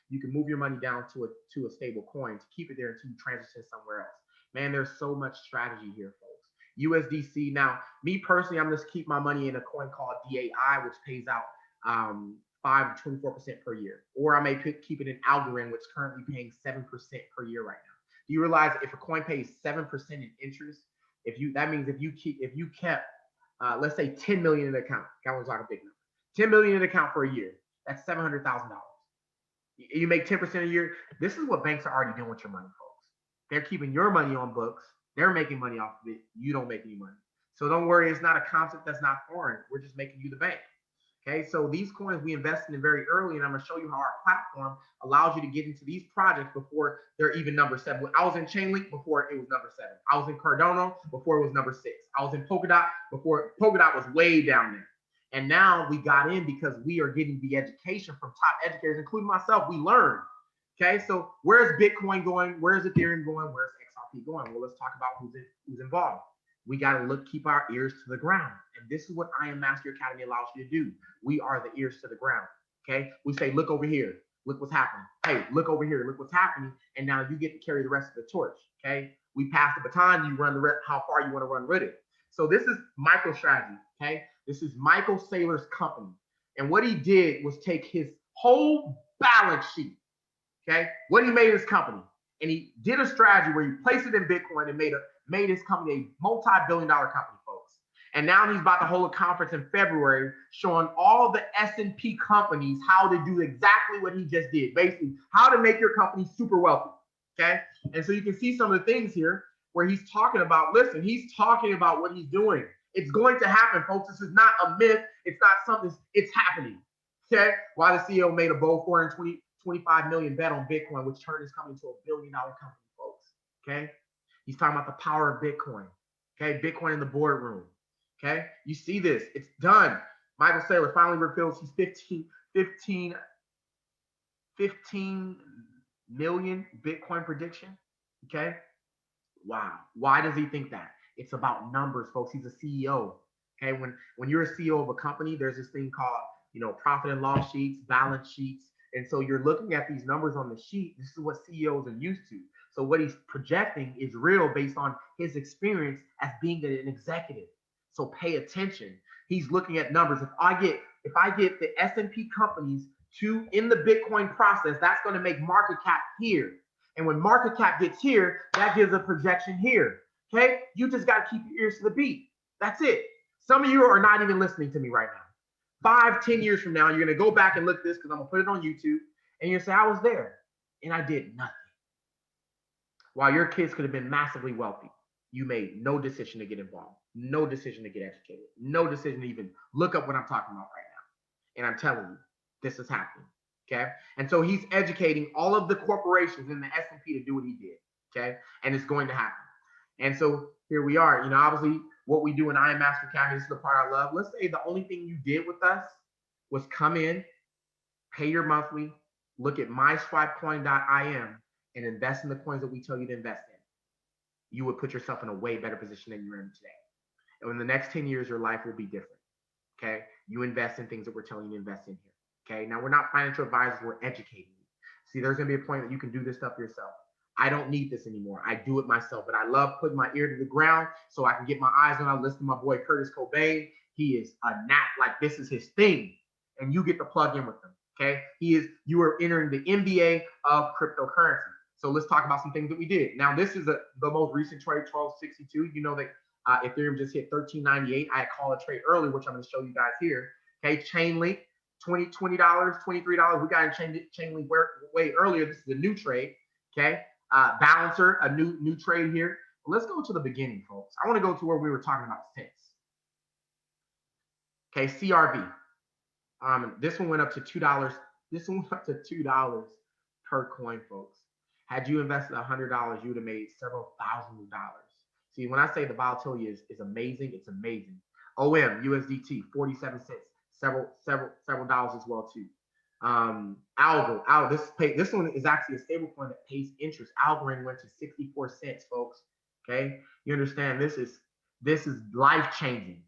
You can move your money down to a stable coin to keep it there until you transition somewhere else. Man, there's so much strategy here, folks. USDC. Now, me personally, I'm just keep my money in a coin called DAI, which pays out 5 to 24% per year. Or I may keep it in Algorand, which is currently paying 7% per year right now. Do you realize if a coin pays 7% in interest, that means if you kept let's say 10 million in an account, I want to talk a big number, 10 million in an account for a year, that's $700,000. You make 10% a year. This is what banks are already doing with your money, folks. They're keeping your money on books. They're making money off of it. You don't make any money. So don't worry. It's not a concept that's not foreign. We're just making you the bank. Okay. So these coins we invested in very early, and I'm going to show you how our platform allows you to get into these projects before they're even number 7. I was in Chainlink before it was number 7. I was in Cardano before it was number 6. I was in Polkadot before Polkadot was way down there. And now we got in because we are getting the education from top educators, including myself. We learn. Okay. So where's Bitcoin going? Where's Ethereum going? Where's XRP going? Well, let's talk about who's involved. We got to keep our ears to the ground. And this is what I Am Master Academy allows you to do. We are the ears to the ground. Okay. We say, look over here. Look what's happening. Hey, look over here. Look what's happening. And now you get to carry the rest of the torch. Okay. We pass the baton. You run how far you want to run with it. So this is MicroStrategy. Okay. This is Michael Saylor's company. And what he did was take his whole balance sheet. Okay. What he made his company. And he did a strategy where he placed it in Bitcoin and made his company a multi-billion-dollar company, folks. And now he's about to hold a conference in February showing all the S&P companies how to do exactly what he just did. Basically, how to make your company super wealthy, okay? And so you can see some of the things here. where he's talking about, listen, he's talking about what he's doing. It's going to happen, folks. This is not a myth. It's not something, it's happening. Okay? Why the CEO made a bold 425 million bet on Bitcoin, which turned his company to $1 billion company, folks. Okay? He's talking about the power of Bitcoin. Okay? Bitcoin in the boardroom. Okay? You see this. It's done. Michael Saylor finally reveals he's 15 million Bitcoin prediction. Okay? Wow. Why does he think that? It's about numbers, folks. He's a CEO. Okay? When you're a CEO of a company, there's this thing called, profit and loss sheets, balance sheets. And so you're looking at these numbers on the sheet. This is what CEOs are used to. So what he's projecting is real based on his experience as being an executive. So pay attention. He's looking at numbers. If I get the S&P companies in the Bitcoin process, that's going to make market cap here. And when market cap gets here, that gives a projection here. Okay? You just got to keep your ears to the beat. That's it. Some of you are not even listening to me right now. 5, 10 years from now, you're going to go back and look at this because I'm going to put it on YouTube. And you're going to say, I was there and I did nothing. While your kids could have been massively wealthy, you made no decision to get involved, no decision to get educated, no decision to even look up what I'm talking about right now. And I'm telling you, this is happening. Okay. And so he's educating all of the corporations in the S&P to do what he did. Okay. And it's going to happen. And so here we are, obviously what we do in I Am Master Academy, this is the part I love. Let's say the only thing you did with us was come in, pay your monthly, look at myswipecoin.im and invest in the coins that we tell you to invest in. You would put yourself in a way better position than you're in today. And in the next 10 years, your life will be different. Okay. You invest in things that we're telling you to invest in here. Okay. Now we're not financial advisors. We're educating you. See, there's going to be a point that you can do this stuff yourself. I don't need this anymore. I do it myself, but I love putting my ear to the ground so I can get my eyes on. I listen to my boy, Curtis Cobain. He is a knack, like this is his thing. And you get to plug in with him. Okay. You are entering the NBA of cryptocurrency. So let's talk about some things that we did. Now, this is the most recent trade, 1262. You know that Ethereum just hit 1398. I had called a trade early, which I'm going to show you guys here. Okay, Chainlink, $20, $23. We got in Chainlink way earlier. This is a new trade. Okay, Balancer, a new trade here. Let's go to the beginning, folks. I want to go to where we were talking about cents. Okay, CRV. This one went up to $2. This one went up to $2 per coin, folks. Had you invested $100, you would have made several thousands of dollars. See, when I say the volatility is amazing, it's amazing. OM, USDT, 47 cents, several dollars as well too. Algo, this one is actually a stable coin that pays interest. Algorand went to 64 cents, folks. Okay, you understand this is life changing.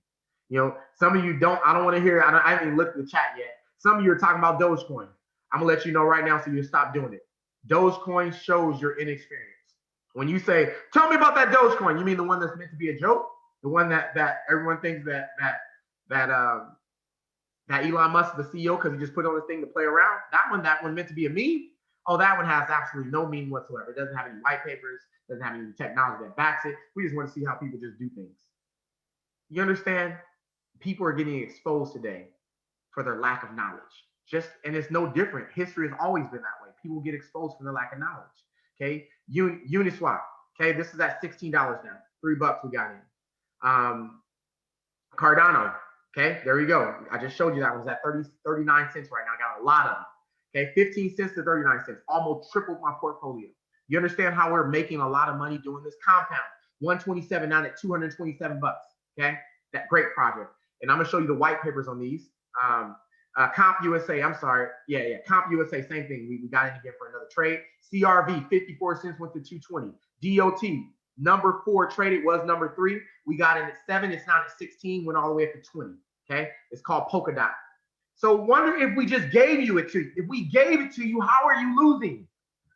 Some of you I don't want to hear. I haven't even looked at the chat yet. Some of you are talking about Dogecoin. I'm gonna let you know right now so you stop doing it. Dogecoin shows your inexperience. When you say, tell me about that Dogecoin, you mean the one that's meant to be a joke? The one that everyone thinks that Elon Musk is the CEO because he just put on this thing to play around? That one meant to be a meme? Oh, that one has absolutely no meaning whatsoever. It doesn't have any white papers, doesn't have any technology that backs it. We just want to see how people just do things. You understand? People are getting exposed today for their lack of knowledge. And it's no different. History has always been that way. People get exposed for their lack of knowledge. Okay, Uniswap. Okay, this is at $16 now. $3 we got in. Cardano. Okay, there we go. I just showed you that one's at 39 cents right now. I got a lot of them. Okay, 15 cents to 39 cents. Almost tripled my portfolio. You understand how we're making a lot of money doing this? Compound. 127 down at 227 bucks. Okay, that great project. And I'm gonna show you the white papers on these. Comp USA, I'm sorry. Yeah. Comp USA, same thing. We got in again for another trade. CRV, 54 cents went to 220. DOT, number 4 traded was number 3. We got in at 7. It's not at 16. Went all the way up to 20. Okay, it's called Polkadot. So wonder if we just gave you it to you. If we gave it to you, how are you losing?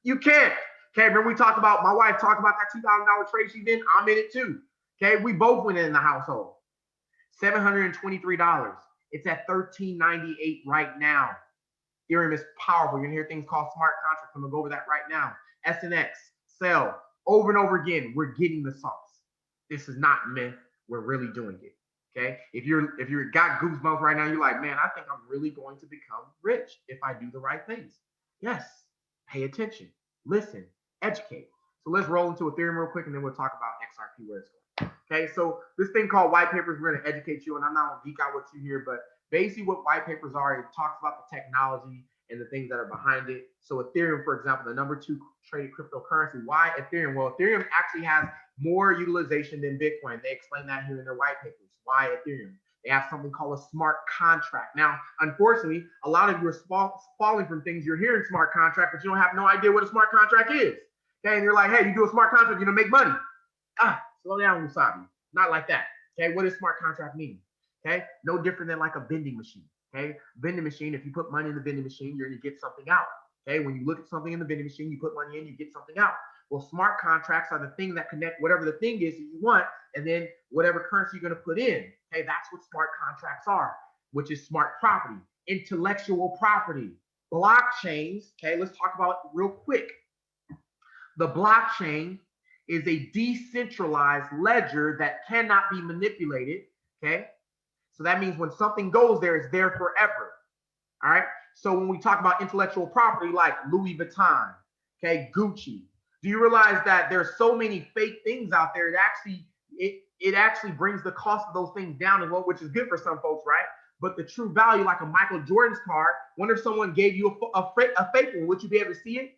You can't. Okay, remember we talked about, my wife talked about that $2,000 trade she's in. I'm in it too. Okay, we both went in the household. $723. It's at $13.98 right now. Ethereum is powerful. You're gonna hear things called smart contracts. I'm gonna go over that right now. SNX, sell over and over again. We're getting the sauce. This is not myth. We're really doing it. Okay. If you're got goosebumps right now, you're like, man, I think I'm really going to become rich if I do the right things. Yes. Pay attention. Listen. Educate. So let's roll into Ethereum real quick, and then we'll talk about XRP, where it's going. Okay, so this thing called white papers, we're going to educate you, and I'm not going to geek out with you here, but basically what white papers are, it talks about the technology and the things that are behind it. So Ethereum, for example, the number 2 traded cryptocurrency. Why Ethereum? Well, Ethereum actually has more utilization than Bitcoin. They explain that here in their white papers. Why Ethereum? They have something called a smart contract. Now, unfortunately, a lot of you are falling from things. You're hearing smart contract, but you don't have no idea what a smart contract is. Okay, and you're like, hey, you do a smart contract, you're gonna make money. Slow down, Wasabi. Not like that. Okay, what does smart contract mean? Okay, no different than like a vending machine. Okay, vending machine, if you put money in the vending machine, you're gonna get something out. Okay, when you look at something in the vending machine, you put money in, you get something out. Well, smart contracts are the thing that connect whatever the thing is that you want, and then whatever currency you're gonna put in. Okay, that's what smart contracts are, which is smart property, intellectual property, blockchains. Okay, let's talk about it real quick. The blockchain is a decentralized ledger that cannot be manipulated. Okay, so that means when something goes there, it's there forever. All right. So when we talk about intellectual property like Louis Vuitton, okay, Gucci, do you realize that there's so many fake things out there? It actually brings the cost of those things down, and which is good for some folks, right? But the true value, like a Michael Jordan's card, wonder if someone gave you a fake one, would you be able to see it?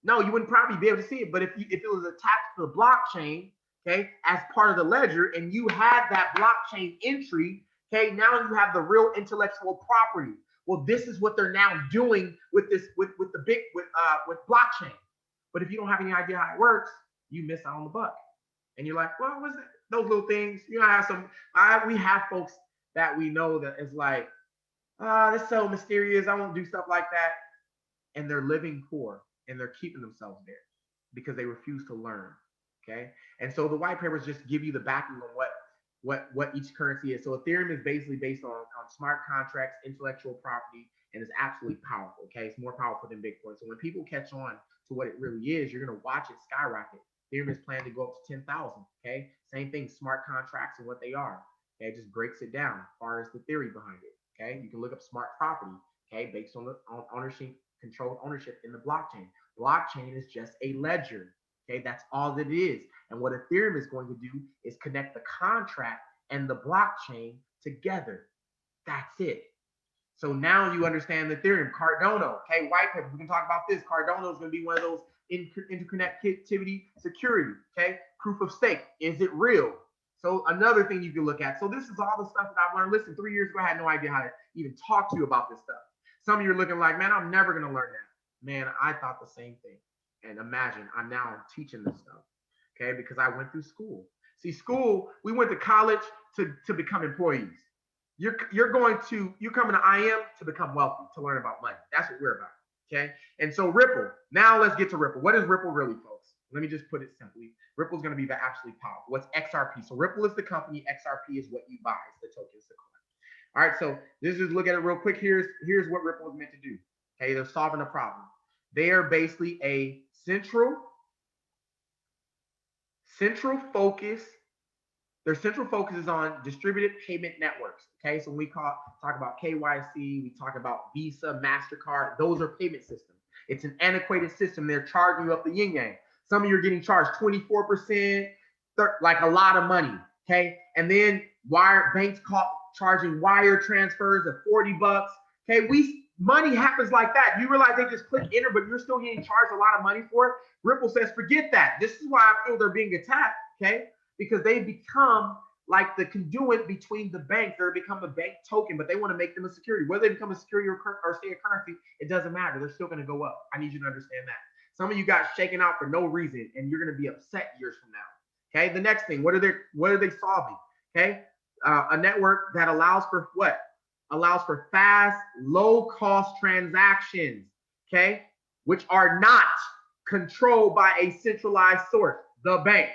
No, you wouldn't probably be able to see it. But if it was attached to the blockchain, okay, as part of the ledger, and you had that blockchain entry, okay, now you have the real intellectual property. Well, this is what they're now doing with blockchain. But if you don't have any idea how it works, you miss out on the buck. And you're like, well, what's it? Those little things. You know, we have folks that we know that is like, that's so mysterious. I won't do stuff like that. And they're living poor, and they're keeping themselves there because they refuse to learn. Okay. And so the white papers just give you the backing on what each currency is. So Ethereum is basically based on smart contracts, intellectual property, and it's absolutely powerful. Okay, it's more powerful than Bitcoin. So when people catch on to what it really is, you're gonna watch it skyrocket. Ethereum is planned to go up to 10,000. Okay, same thing, smart contracts and what they are. Okay, it just breaks it down as far as the theory behind it. Okay, you can look up smart property. Okay, based on ownership, controlled ownership in the blockchain. Blockchain is just a ledger. Okay, that's all it is. And what Ethereum is going to do is connect the contract and the blockchain together. That's it. So now you understand Ethereum. Cardano, okay, white paper. We can talk about this. Cardano is going to be one of those interconnectivity security, okay? Proof of stake. Is it real? So another thing you can look at. So this is all the stuff that I've learned. Listen, 3 years ago, I had no idea how to even talk to you about this stuff. Some of you are looking like, man, I'm never going to learn that. Man, I thought the same thing. And imagine I'm now teaching this stuff, okay? Because I went through school. See, school, we went to college to become employees. You're coming to IM to become wealthy, to learn about money. That's what we're about, okay? And so Ripple, now let's get to Ripple. What is Ripple really, folks? Let me just put it simply. Ripple is going to be the absolutely powerful. What's XRP? So Ripple is the company. XRP is what you buy. It's the tokens, the coin. All right, so let's just look at it real quick. Here's what Ripple is meant to do, okay? They're solving a problem. They are basically a central focus. Their central focus is on distributed payment networks. Okay, so when we talk about KYC, we talk about Visa, MasterCard. Those are payment systems. It's an antiquated system. They're charging you up the yin yang. Some of you are getting charged 24%, like a lot of money. Okay, and then banks charging wire transfers of $40. Okay, money happens like that. You realize they just click enter, but you're still getting charged a lot of money for it. Ripple says, forget that. This is why I feel they're being attacked, okay? Because they become like the conduit between the banks. They're become a bank token, but they want to make them a security. Whether they become a security or stay a currency, it doesn't matter. They're still going to go up. I need you to understand that. Some of you got shaken out for no reason, and you're going to be upset years from now. Okay, the next thing, what are they solving? Okay, a network that allows for what? Allows for fast, low-cost transactions, okay, which are not controlled by a centralized source, the bank.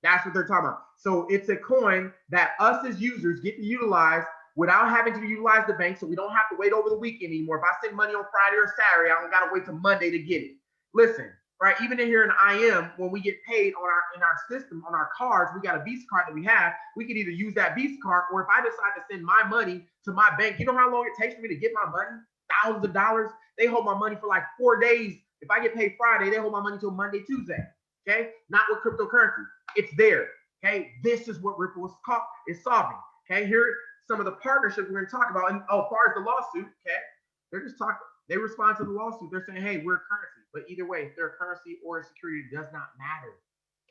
That's what they're talking about. So it's a coin that us as users get to utilize without having to utilize the bank, so we don't have to wait over the weekend anymore. If I send money on Friday or Saturday, I don't got to wait till Monday to get it. Listen, right? Even here in IM, when we get paid in our system, on our cards, we got a Visa card that we have. We can either use that Visa card, or if I decide to send my money to my bank, you know how long it takes for me to get my money? Thousands of dollars. They hold my money for like 4 days. If I get paid Friday, they hold my money till Monday, Tuesday. okay? Not with cryptocurrency. It's there, okay? This is what Ripple is solving, okay? Here are some of the partnerships we're going to talk about. And as far as the lawsuit, okay, they're just talking. They respond to the lawsuit. They're saying, hey, we're a currency. But either way, if they're a currency or a security, it does not matter,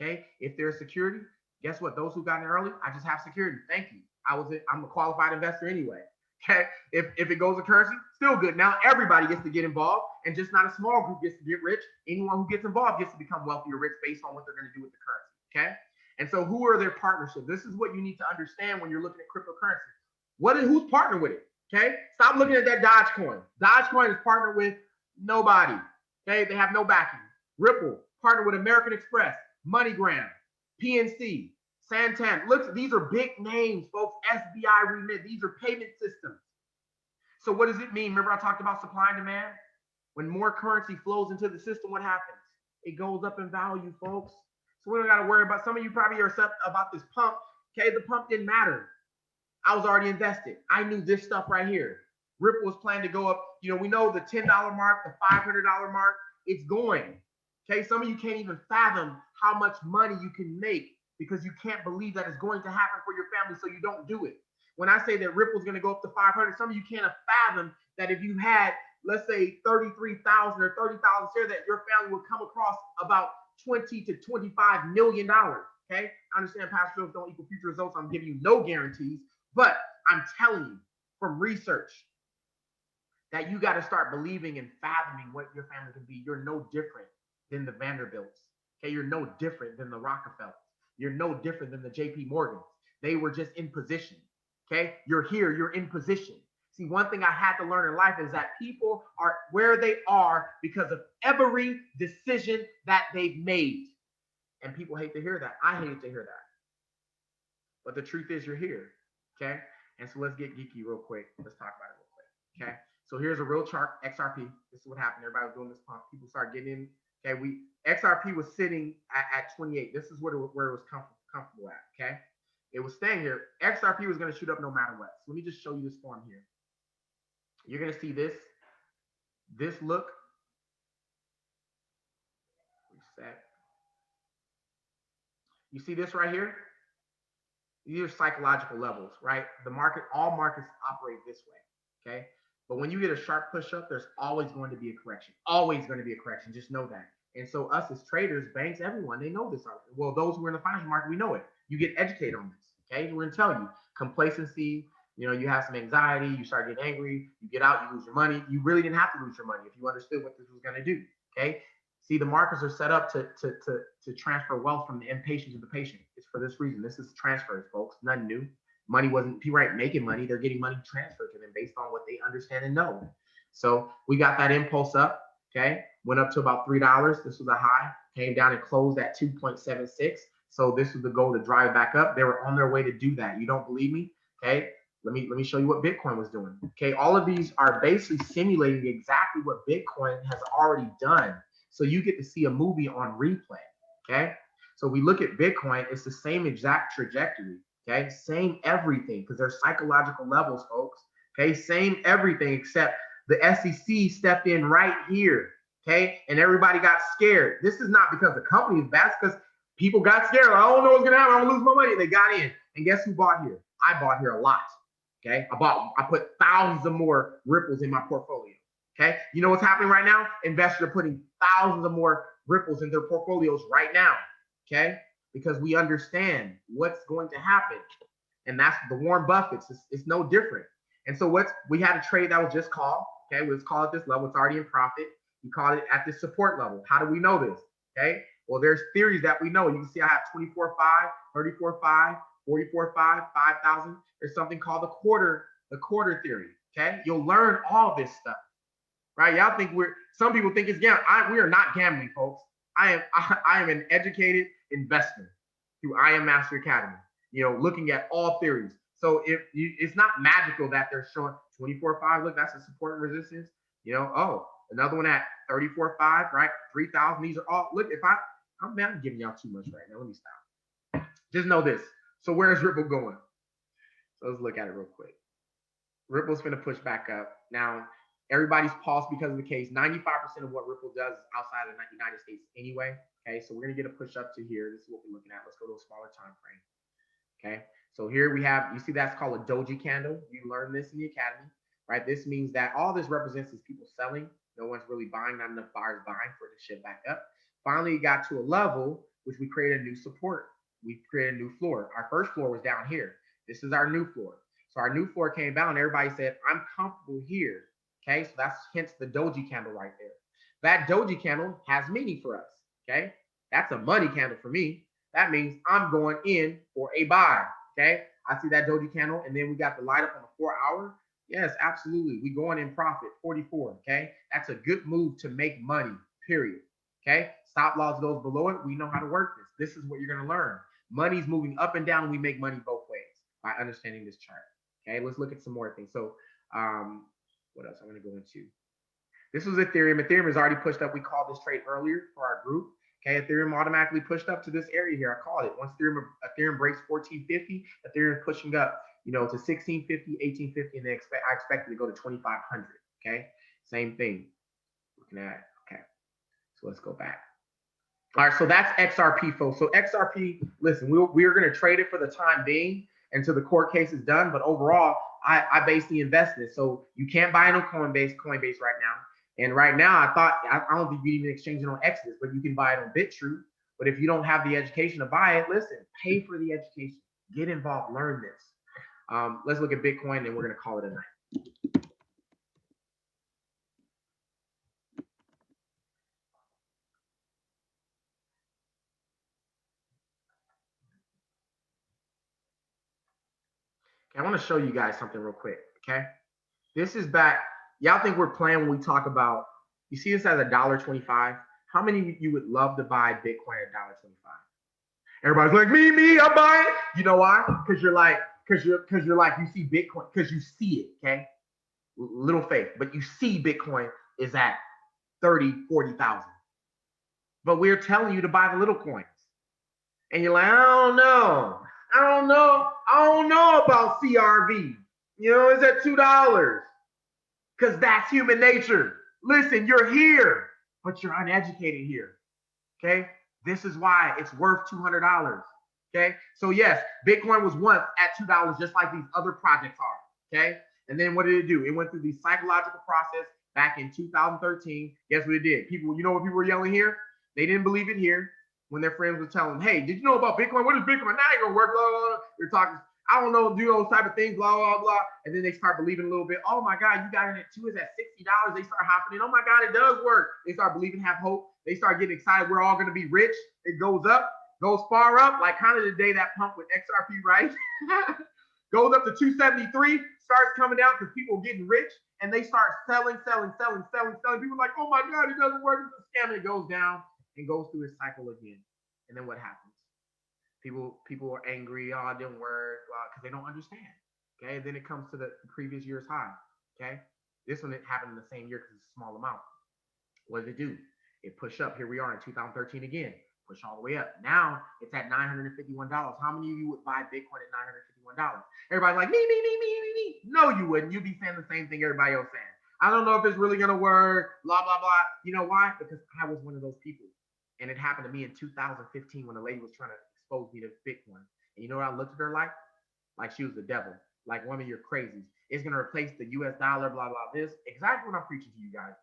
okay? If they're a security, guess what? Those who got in early, I just have security. Thank you. I'm a qualified investor anyway. Okay. If it goes to currency, still good. Now everybody gets to get involved, and just not a small group gets to get rich. Anyone who gets involved gets to become wealthy or rich based on what they're going to do with the currency. Okay. And so who are their partnerships? This is what you need to understand when you're looking at cryptocurrency. Who's partnered with it? Okay. Stop looking at that Dogecoin. Dogecoin is partnered with nobody. Okay. They have no backing. Ripple partnered with American Express, MoneyGram, PNC, Santander. Look, these are big names, folks. SBI Remit. These are payment systems. So what does it mean? Remember I talked about supply and demand? When more currency flows into the system, what happens? It goes up in value, folks. So we don't got to worry about, some of you probably are upset about this pump. Okay, the pump didn't matter. I was already invested. I knew this stuff right here. Ripple was planning to go up. You know, we know the $10 mark, the $500 mark, it's going. Okay, some of you can't even fathom how much money you can make because you can't believe that it's going to happen for your family, so you don't do it. When I say that Ripple's going to go up to 500, some of you can't fathom that if you had, let's say, 33,000 or 30,000 shares, that your family would come across about $20 to $25 million. Okay, I understand past results don't equal future results. I'm giving you no guarantees, but I'm telling you from research that you got to start believing and fathoming what your family can be. You're no different than the Vanderbilts. Okay, you're no different than the Rockefellers. You're no different than the JP Morgans. They were just in position. Okay, you're here, you're in position. See, one thing I had to learn in life is that people are where they are because of every decision that they've made. And people hate to hear that. I hate to hear that. But the truth is you're here. Okay, and so let's get geeky real quick. Let's talk about it real quick. Okay, so here's a real chart, XRP. This is what happened. Everybody was doing this pump. People started getting in. Okay, XRP was sitting at 28. This is where it was comfortable at. Okay, it was staying here. XRP was going to shoot up no matter what. So let me just show you this form here. You're going to see this look. Reset. You see this right here? These are psychological levels, right? The market, all markets operate this way. Okay. But when you get a sharp push up, there's always going to be a correction. Always going to be a correction. Just know that. And so us as traders, banks, everyone, they know this. Well, those who are in the financial market, we know it. You get educated on this. Okay. We're going to tell you complacency. You know, you have some anxiety. You start getting angry. You get out. You lose your money. You really didn't have to lose your money if you understood what this was going to do. Okay. See, the markets are set up to transfer wealth from the impatient to the patient. It's for this reason. This is transfers, folks. Nothing new. Money wasn't, people aren't making money. They're getting money transferred to them based on what they understand and know. So we got that impulse up, okay? Went up to about $3. This was a high. Came down and closed at 2.76. So this was the goal to drive back up. They were on their way to do that. You don't believe me? Okay. Let me show you what Bitcoin was doing. Okay. All of these are basically simulating exactly what Bitcoin has already done. So you get to see a movie on replay. Okay. So we look at Bitcoin, it's the same exact trajectory. Okay, same everything, because there's psychological levels, folks. Okay, same everything except the SEC stepped in right here. Okay, and everybody got scared. This is not because the company is bad, it's because people got scared. I don't know what's gonna happen. I'm gonna lose my money. They got in, and guess who bought here? I bought here a lot. Okay, I put thousands of more Ripples in my portfolio. Okay, you know what's happening right now? Investors are putting thousands of more Ripples in their portfolios right now. Okay. Because we understand what's going to happen. And that's the Warren Buffett's. It's no different. And so we had a trade that was just called. Okay, let's call it this level. It's already in profit. We called it at this support level. How do we know this? Okay, well, there's theories that we know. You can see I have 24.5, 34.5, 44.5, 5,000. There's something called the quarter theory. Okay, you'll learn all this stuff. Right? Y'all think some people think it's gambling. We are not gambling, folks. I am an educated investor through I Am Master Academy, you know, looking at all theories. So it's not magical that they're showing 24.5. Look, that's a support and resistance. You know, oh, another one at 34.5, right? 3,000. These are all, look, I'm giving y'all too much right now. Let me stop. Just know this. So where's Ripple going? So let's look at it real quick. Ripple's going to push back up. Now, Everybody's paused because of the case. 95% of what Ripple does is outside of the United States anyway. Okay, so we're gonna get a push up to here. This is what we're looking at. Let's go to a smaller time frame. Okay, so here we have, you see that's called a doji candle. You learned this in the academy, right? This means that all this represents is people selling. No one's really buying, not enough buyers buying for it to shift back up. Finally, it got to a level which we created a new support. We created a new floor. Our first floor was down here. This is our new floor. So our new floor came down. Everybody said, I'm comfortable here. Okay, so that's hence the doji candle right there. That doji candle has meaning for us. Okay, that's a money candle for me. That means I'm going in for a buy. Okay, I see that doji candle, and then we got the light up on the 4 hour. Yes, absolutely. We going in profit, 44. Okay, that's a good move to make money, period. Okay, stop loss goes below it. We know how to work this. This is what you're going to learn. Money's moving up and down, and we make money both ways by understanding this chart. Okay, let's look at some more things. So, what else I'm going to go into? This was Ethereum. Ethereum is already pushed up. We called this trade earlier for our group. Okay, Ethereum automatically pushed up to this area here. I called it. Once Ethereum breaks 1450, Ethereum pushing up, to 1650, 1850, and then I expect it to go to 2500. Okay, same thing. Looking at, okay, so let's go back. All right, so that's XRP, folks. So XRP, listen, we're going to trade it for the time being until the court case is done. But overall, I base the investment. So you can't buy it on Coinbase right now. And right now, I don't think you even exchange it on Exodus, but you can buy it on BitTrue. But if you don't have the education to buy it, listen, pay for the education. Get involved, learn this. Let's look at Bitcoin, and we're going to call it a night. I want to show you guys something real quick, okay? This is back. Y'all think we're playing when we talk about, you see this as $1.25? How many of you would love to buy Bitcoin at $1.25? Everybody's like, me, I'm buying it. You know why? Because you're like, you see Bitcoin, because you see it, okay? Little faith, but you see Bitcoin is at 30, 40,000. But we're telling you to buy the little coins. And you're like, I don't know about CRV. It's at $2. Because that's human nature. Listen, you're here, but you're uneducated here. Okay? This is why it's worth $200. Okay? So yes, Bitcoin was once at $2, just like these other projects are. Okay? And then what did it do? It went through the psychological process back in 2013. Guess what it did? People, you know what people were yelling here? They didn't believe it here when their friends were telling them, hey, did you know about Bitcoin? What is Bitcoin? Now ain't gonna work, blah, blah, blah. They're talking, I don't know, do those type of things, blah, blah, blah. And then they start believing a little bit. Oh my God, you got it at 2, it's at $60. They start hopping in. Oh my God, it does work. They start believing, have hope. They start getting excited. We're all gonna be rich. It goes up, goes far up, like kind of the day that pump with XRP, right? Goes up to 273, starts coming down because people are getting rich, and they start selling. People are like, oh my God, it doesn't work. It's a scam. And it goes down and goes through its cycle again. And then what happens? People are angry. Oh, it didn't work, because they don't understand. Okay, then it comes to the previous year's high. Okay, this one, it happened in the same year because it's a small amount. What did it do? It pushed up. Here we are in 2013 again. Push all the way up. Now it's at $951. How many of you would buy Bitcoin at $951? Everybody's like, me. No, you wouldn't. You'd be saying the same thing everybody else saying. I don't know if it's really gonna work. Blah blah blah. You know why? Because I was one of those people. And it happened to me in 2015 when a lady was trying to expose me to Bitcoin. And you know what I looked at her like? Like she was the devil. Like one of your crazies. It's going to replace the US dollar, blah, blah, this. Exactly what I'm preaching to you guys,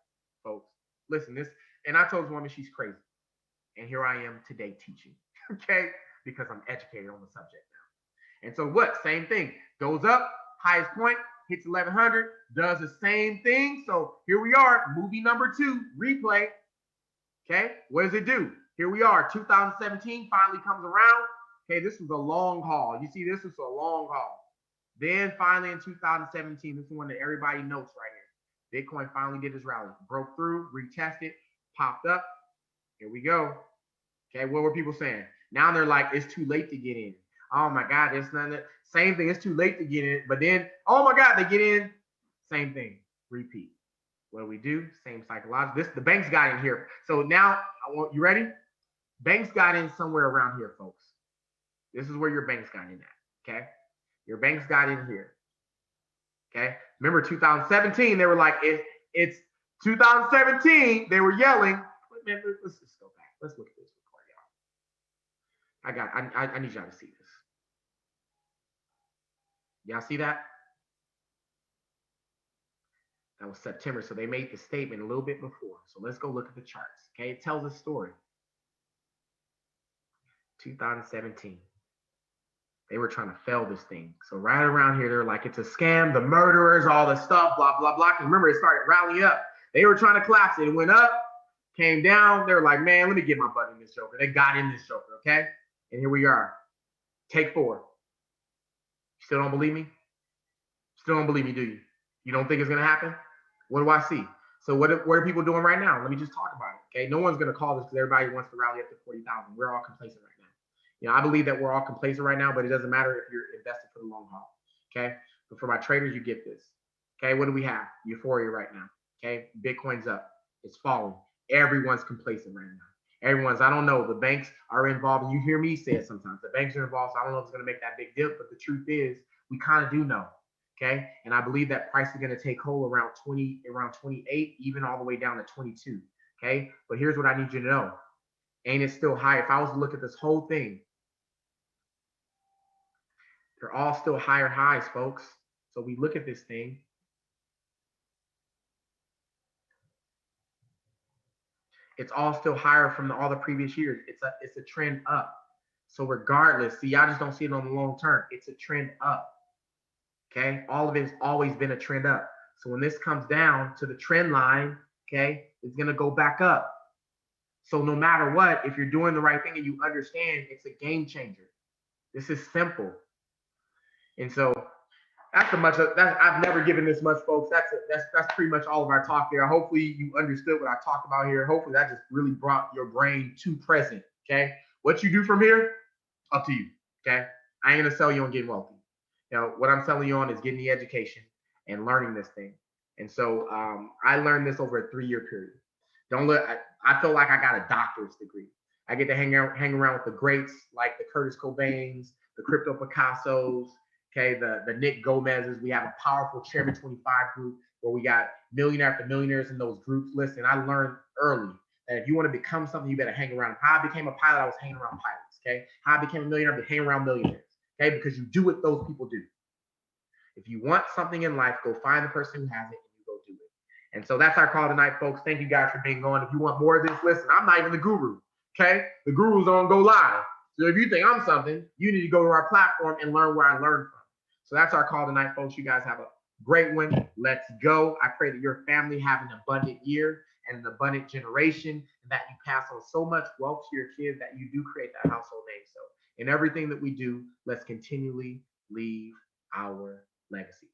folks. Listen, this, and I told this woman she's crazy. And here I am today teaching, okay? Because I'm educated on the subject now. And so what? Same thing. Goes up, highest point, hits 1100, does the same thing. So here we are, movie number 2, replay. Okay, what does it do? Here we are, 2017 finally comes around. Okay, this was a long haul. You see, this was a long haul. Then finally in 2017, this is one that everybody notes right here. Bitcoin finally did its rally, broke through, retested, popped up. Here we go. Okay, what were people saying? Now they're like, it's too late to get in. Oh my God, it's not the same thing. It's too late to get in. But then, oh my God, they get in. Same thing, repeat. What do we do? Same psychological. The banks got in here. So now, you ready? Banks got in somewhere around here, folks. This is where your banks got in at, okay? Your banks got in here, okay? Remember 2017, they were like, It's 2017. They were yelling. Man, let's just go back. Let's look at this report, y'all. I need y'all to see this. Y'all see that? That was September. So they made the statement a little bit before. So let's go look at the charts. Okay, it tells a story. 2017. They were trying to fail this thing. So right around here, they're like, it's a scam, the murderers, all the stuff, blah, blah, blah. And remember, it started rallying up. They were trying to collapse it. It went up, came down. They were like, man, let me get my butt in this joker. They got in this joker, okay? And here we are. Take 4. Still don't believe me? Still don't believe me, do you? You don't think it's going to happen? What do I see? So what are people doing right now? Let me just talk about it, okay? No one's going to call this because everybody wants to rally up to 40,000. We're all complacent right now. You know, I believe that we're all complacent right now, but it doesn't matter if you're invested for the long haul, okay? But for my traders, you get this, okay? What do we have? Euphoria right now, okay? Bitcoin's up. It's falling. Everyone's complacent right now. Everyone's, I don't know, the banks are involved, and you hear me say it sometimes. The banks are involved, so I don't know if it's going to make that big dip, but the truth is, we kind of do know. Okay, and I believe that price is going to take hold around 28, even all the way down to 22. Okay, but here's what I need you to know: ain't it still high? If I was to look at this whole thing, they're all still higher highs, folks. So we look at this thing. It's all still higher from all the previous years. It's a trend up. So regardless, see, y'all just don't see it on the long term. It's a trend up. Okay, all of it has always been a trend up. So when this comes down to the trend line, okay, it's going to go back up. So no matter what, if you're doing the right thing and you understand, it's a game changer. This is simple. And so that's I've never given this much, folks. That's pretty much all of our talk there. Hopefully you understood what I talked about here. Hopefully that just really brought your brain to present. Okay, what you do from here, up to you. Okay, I ain't gonna sell you on getting wealthy. You know, what I'm selling you on is getting the education and learning this thing. And so I learned this over a 3-year period. I feel like I got a doctor's degree. I get to hang around with the greats like the Curtis Cobains, the Crypto Picassos, okay, the Nick Gomez's. We have a powerful Chairman 25 group where we got millionaire after millionaires in those groups. Listen, I learned early that if you want to become something, you better hang around. How I became a pilot, I was hanging around pilots, okay? How I became a millionaire, I was hanging around millionaires. Okay, because you do what those people do. If you want something in life, go find the person who has it and you go do it. And so that's our call tonight, folks. Thank you guys for being on. If you want more of this, listen, I'm not even the guru. Okay, the guru's on Go Live. So if you think I'm something, you need to go to our platform and learn where I learned from. So that's our call tonight, folks. You guys have a great one. Let's go. I pray that your family have an abundant year and an abundant generation, and that you pass on so much wealth to your kids that you do create that household name. So in everything that we do, let's continually leave our legacy.